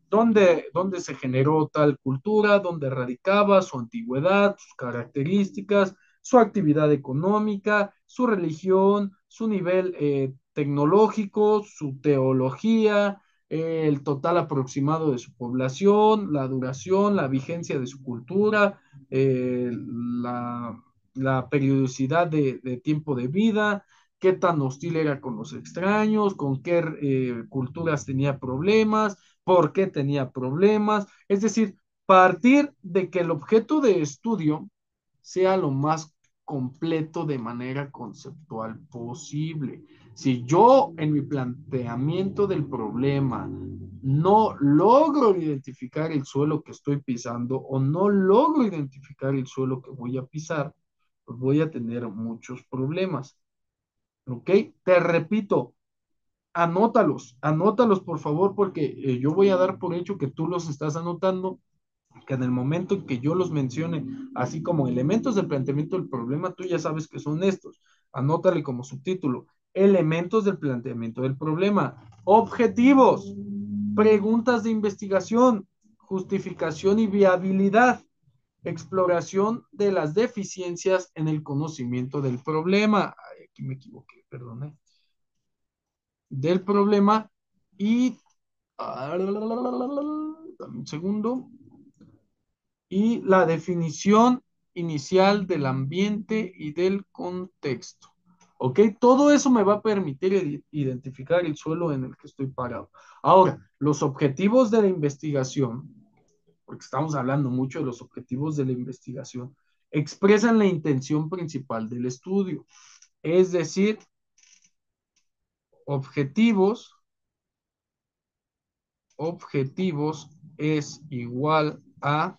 dónde se generó tal cultura, dónde radicaba, su antigüedad, sus características, su actividad económica, su religión, su nivel tecnológico, su teología, el total aproximado de su población, la duración, la vigencia de su cultura, la periodicidad de tiempo de vida, qué tan hostil era con los extraños, con qué culturas tenía problemas, por qué tenía problemas. Es decir, Partir de que el objeto de estudio sea lo más completo de manera conceptual posible. Si yo en mi planteamiento del problema no logro identificar el suelo que estoy pisando o no logro identificar el suelo que voy a pisar, pues voy a tener muchos problemas. ¿Ok? Te repito, anótalos, anótalos por favor, porque yo voy a dar por hecho que tú los estás anotando, que en el momento en que yo los mencione, así como elementos del planteamiento del problema, tú ya sabes que son estos. Anótale como subtítulo, elementos del planteamiento del problema, objetivos, preguntas de investigación, justificación y viabilidad, exploración de las deficiencias en el conocimiento del problema. Ay, aquí me equivoqué, perdón. Del problema y... Dame un segundo. Y la definición inicial del ambiente y del contexto. ¿Ok? Todo eso me va a permitir identificar el suelo en el que estoy parado. Ahora, los objetivos de la investigación, porque estamos hablando mucho de los objetivos de la investigación, expresan la intención principal del estudio. Es decir, objetivos, objetivos es igual a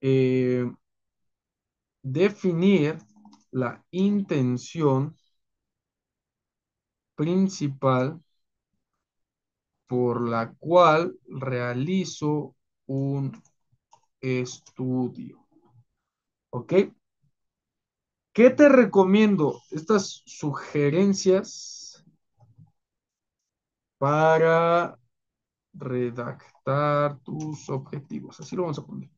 eh, definir la intención principal por la cual realizo un estudio. ¿Ok? ¿Qué te recomiendo? Estas sugerencias para redactar tus objetivos. Así lo vamos a poner.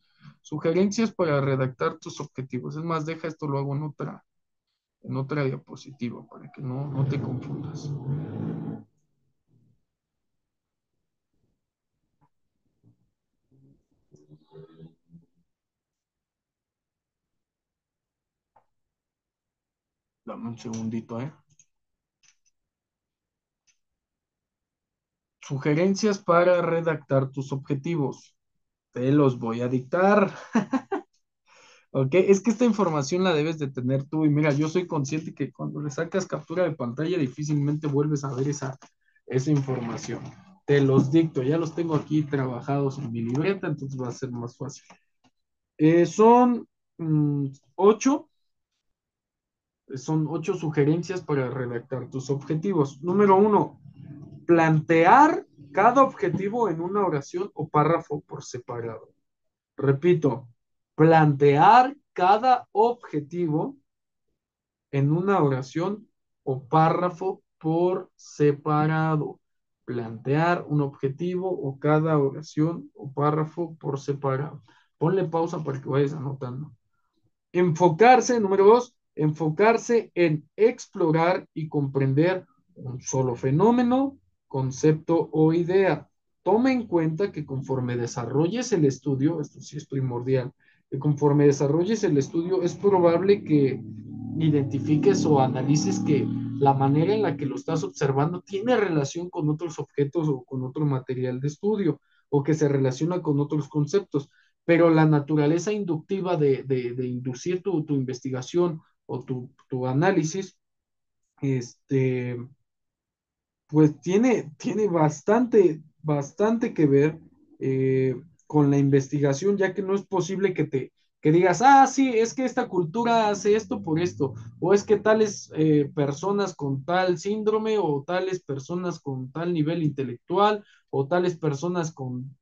Sugerencias para redactar tus objetivos. Es más, deja esto, lo hago en otra diapositiva para que no te confundas. Dame un segundito, ¿eh? Sugerencias para redactar tus objetivos. Te los voy a dictar. ¿Ok? Es que esta información la debes de tener tú. Y mira, yo soy consciente que cuando le sacas captura de pantalla difícilmente vuelves a ver esa información. Te los dicto, ya los tengo aquí trabajados en mi libreta, entonces va a ser más fácil. Son 8, son 8 sugerencias para redactar tus objetivos. Número 1, plantear cada objetivo en una oración o párrafo por separado. Repito, plantear cada objetivo en una oración o párrafo por separado. Plantear un objetivo o cada oración o párrafo por separado. Ponle pausa para que vayas anotando. Enfocarse, número 2, enfocarse en explorar y comprender un solo fenómeno, concepto o idea. Toma en cuenta que conforme desarrolles el estudio, esto sí es primordial, que conforme desarrolles el estudio es probable que identifiques o analices que la manera en la que lo estás observando tiene relación con otros objetos o con otro material de estudio o que se relaciona con otros conceptos, pero la naturaleza inductiva de inducir tu investigación o tu análisis, este, pues tiene bastante que ver con la investigación, ya que no es posible que digas, ah, sí, es que esta cultura hace esto por esto, o es que tales personas con tal síndrome, o tales personas con tal nivel intelectual, o tales personas con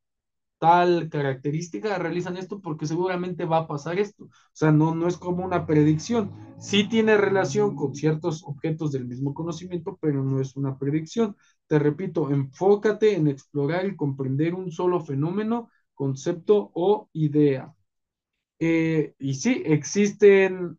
tal característica realizan esto porque seguramente va a pasar esto. O sea, no es como una predicción. Sí tiene relación con ciertos objetos del mismo conocimiento, pero no es una predicción. Te repito, enfócate en explorar y comprender un solo fenómeno, concepto o idea. Y sí, existen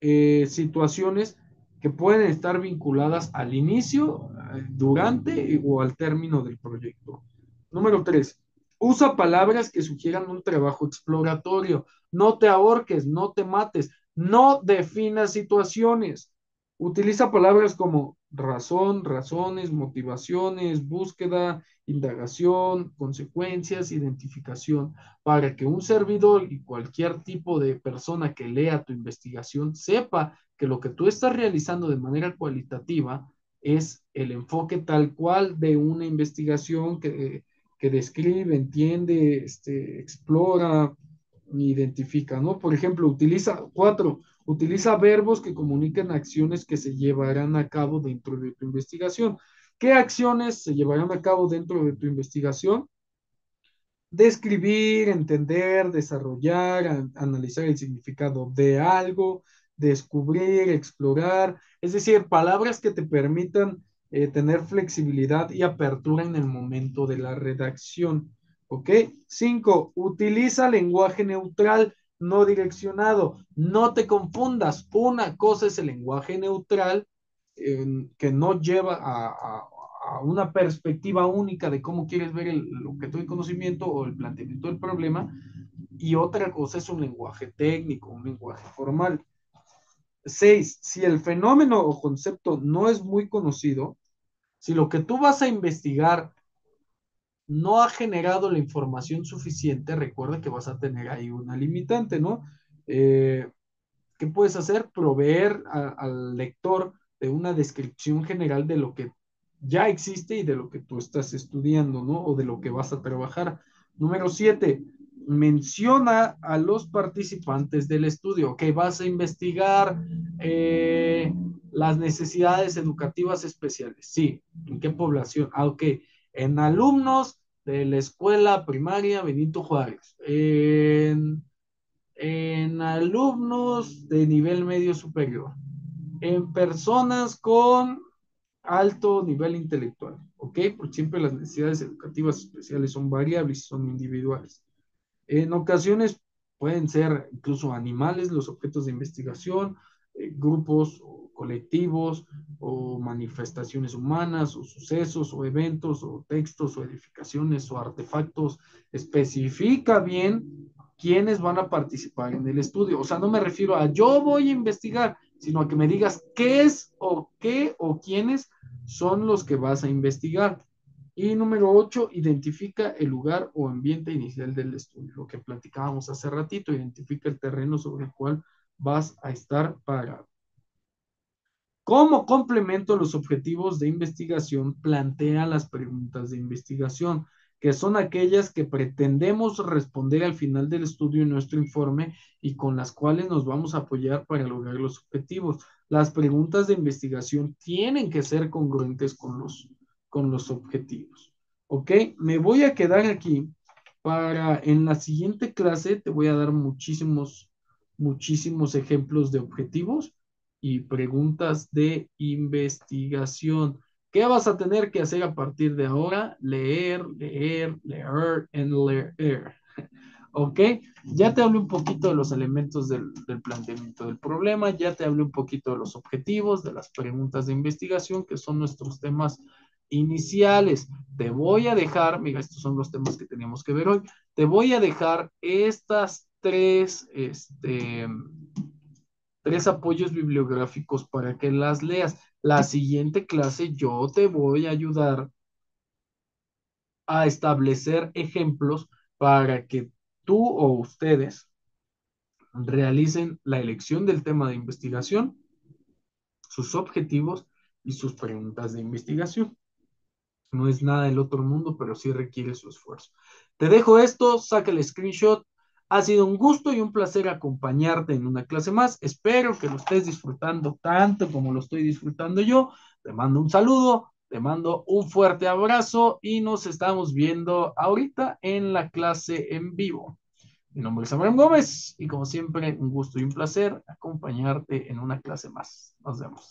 situaciones que pueden estar vinculadas al inicio, durante o al término del proyecto. Número 3, usa palabras que sugieran un trabajo exploratorio. No te ahorques, no te mates, no definas situaciones. Utiliza palabras como razón, razones, motivaciones, búsqueda, indagación, consecuencias, identificación, para que un servidor y cualquier tipo de persona que lea tu investigación sepa que lo que tú estás realizando de manera cualitativa es el enfoque tal cual de una investigación que describe, entiende, explora, identifica, ¿no? Por ejemplo, utiliza verbos que comunican acciones que se llevarán a cabo dentro de tu investigación. ¿Qué acciones se llevarán a cabo dentro de tu investigación? Describir, entender, desarrollar, analizar el significado de algo, descubrir, explorar, es decir, palabras que te permitan tener flexibilidad y apertura en el momento de la redacción. ¿Ok? 5. Utiliza lenguaje neutral, no direccionado. No te confundas. Una cosa es el lenguaje neutral que no lleva a una perspectiva única de cómo quieres ver lo que tu conocimiento o el planteamiento del problema, y otra cosa es un lenguaje técnico, un lenguaje formal. 6. Si el fenómeno o concepto no es muy conocido, si lo que tú vas a investigar no ha generado la información suficiente, recuerda que vas a tener ahí una limitante, ¿no? Eh, ¿Qué puedes hacer? Proveer al lector de una descripción general de lo que ya existe y de lo que tú estás estudiando, ¿no? O de lo que vas a trabajar. Número 7, menciona a los participantes del estudio, que vas a investigar las necesidades educativas especiales. Sí, ¿en qué población? Ah, ok, en alumnos de la escuela primaria Benito Juárez, en alumnos de nivel medio superior, en personas con alto nivel intelectual, ¿ok? Porque siempre las necesidades educativas especiales son variables y son individuales. En ocasiones pueden ser incluso animales los objetos de investigación, grupos o colectivos o manifestaciones humanas o sucesos o eventos o textos o edificaciones o artefactos. Especifica bien quiénes van a participar en el estudio. O sea, no me refiero a yo voy a investigar, sino a que me digas qué es o qué o quiénes son los que vas a investigar. Y número 8, identifica el lugar o ambiente inicial del estudio. Lo que platicábamos hace ratito, identifica el terreno sobre el cual vas a estar parado. Como complemento a los objetivos de investigación, plantea las preguntas de investigación, que son aquellas que pretendemos responder al final del estudio en nuestro informe y con las cuales nos vamos a apoyar para lograr los objetivos. Las preguntas de investigación tienen que ser congruentes con los objetivos. ¿Ok? Me voy a quedar aquí para en la siguiente clase te voy a dar muchísimos ejemplos de objetivos y preguntas de investigación. ¿Qué vas a tener que hacer a partir de ahora? Leer, leer, leer, and leer. ¿Ok? Ya te hablé un poquito de los elementos del planteamiento del problema, ya te hablé un poquito de los objetivos, de las preguntas de investigación, que son nuestros temas iniciales. Te voy a dejar, mira, estos son los temas que teníamos que ver hoy, te voy a dejar estas tres apoyos bibliográficos para que las leas. La siguiente clase yo te voy a ayudar a establecer ejemplos para que tú o ustedes realicen la elección del tema de investigación, sus objetivos y sus preguntas de investigación. No es nada del otro mundo, pero sí requiere su esfuerzo. Te dejo esto, saca el screenshot. Ha sido un gusto y un placer acompañarte en una clase más. Espero que lo estés disfrutando tanto como lo estoy disfrutando yo. Te mando un saludo, te mando un fuerte abrazo y nos estamos viendo ahorita en la clase en vivo. Mi nombre es Abraham Gómez y como siempre, un gusto y un placer acompañarte en una clase más. Nos vemos.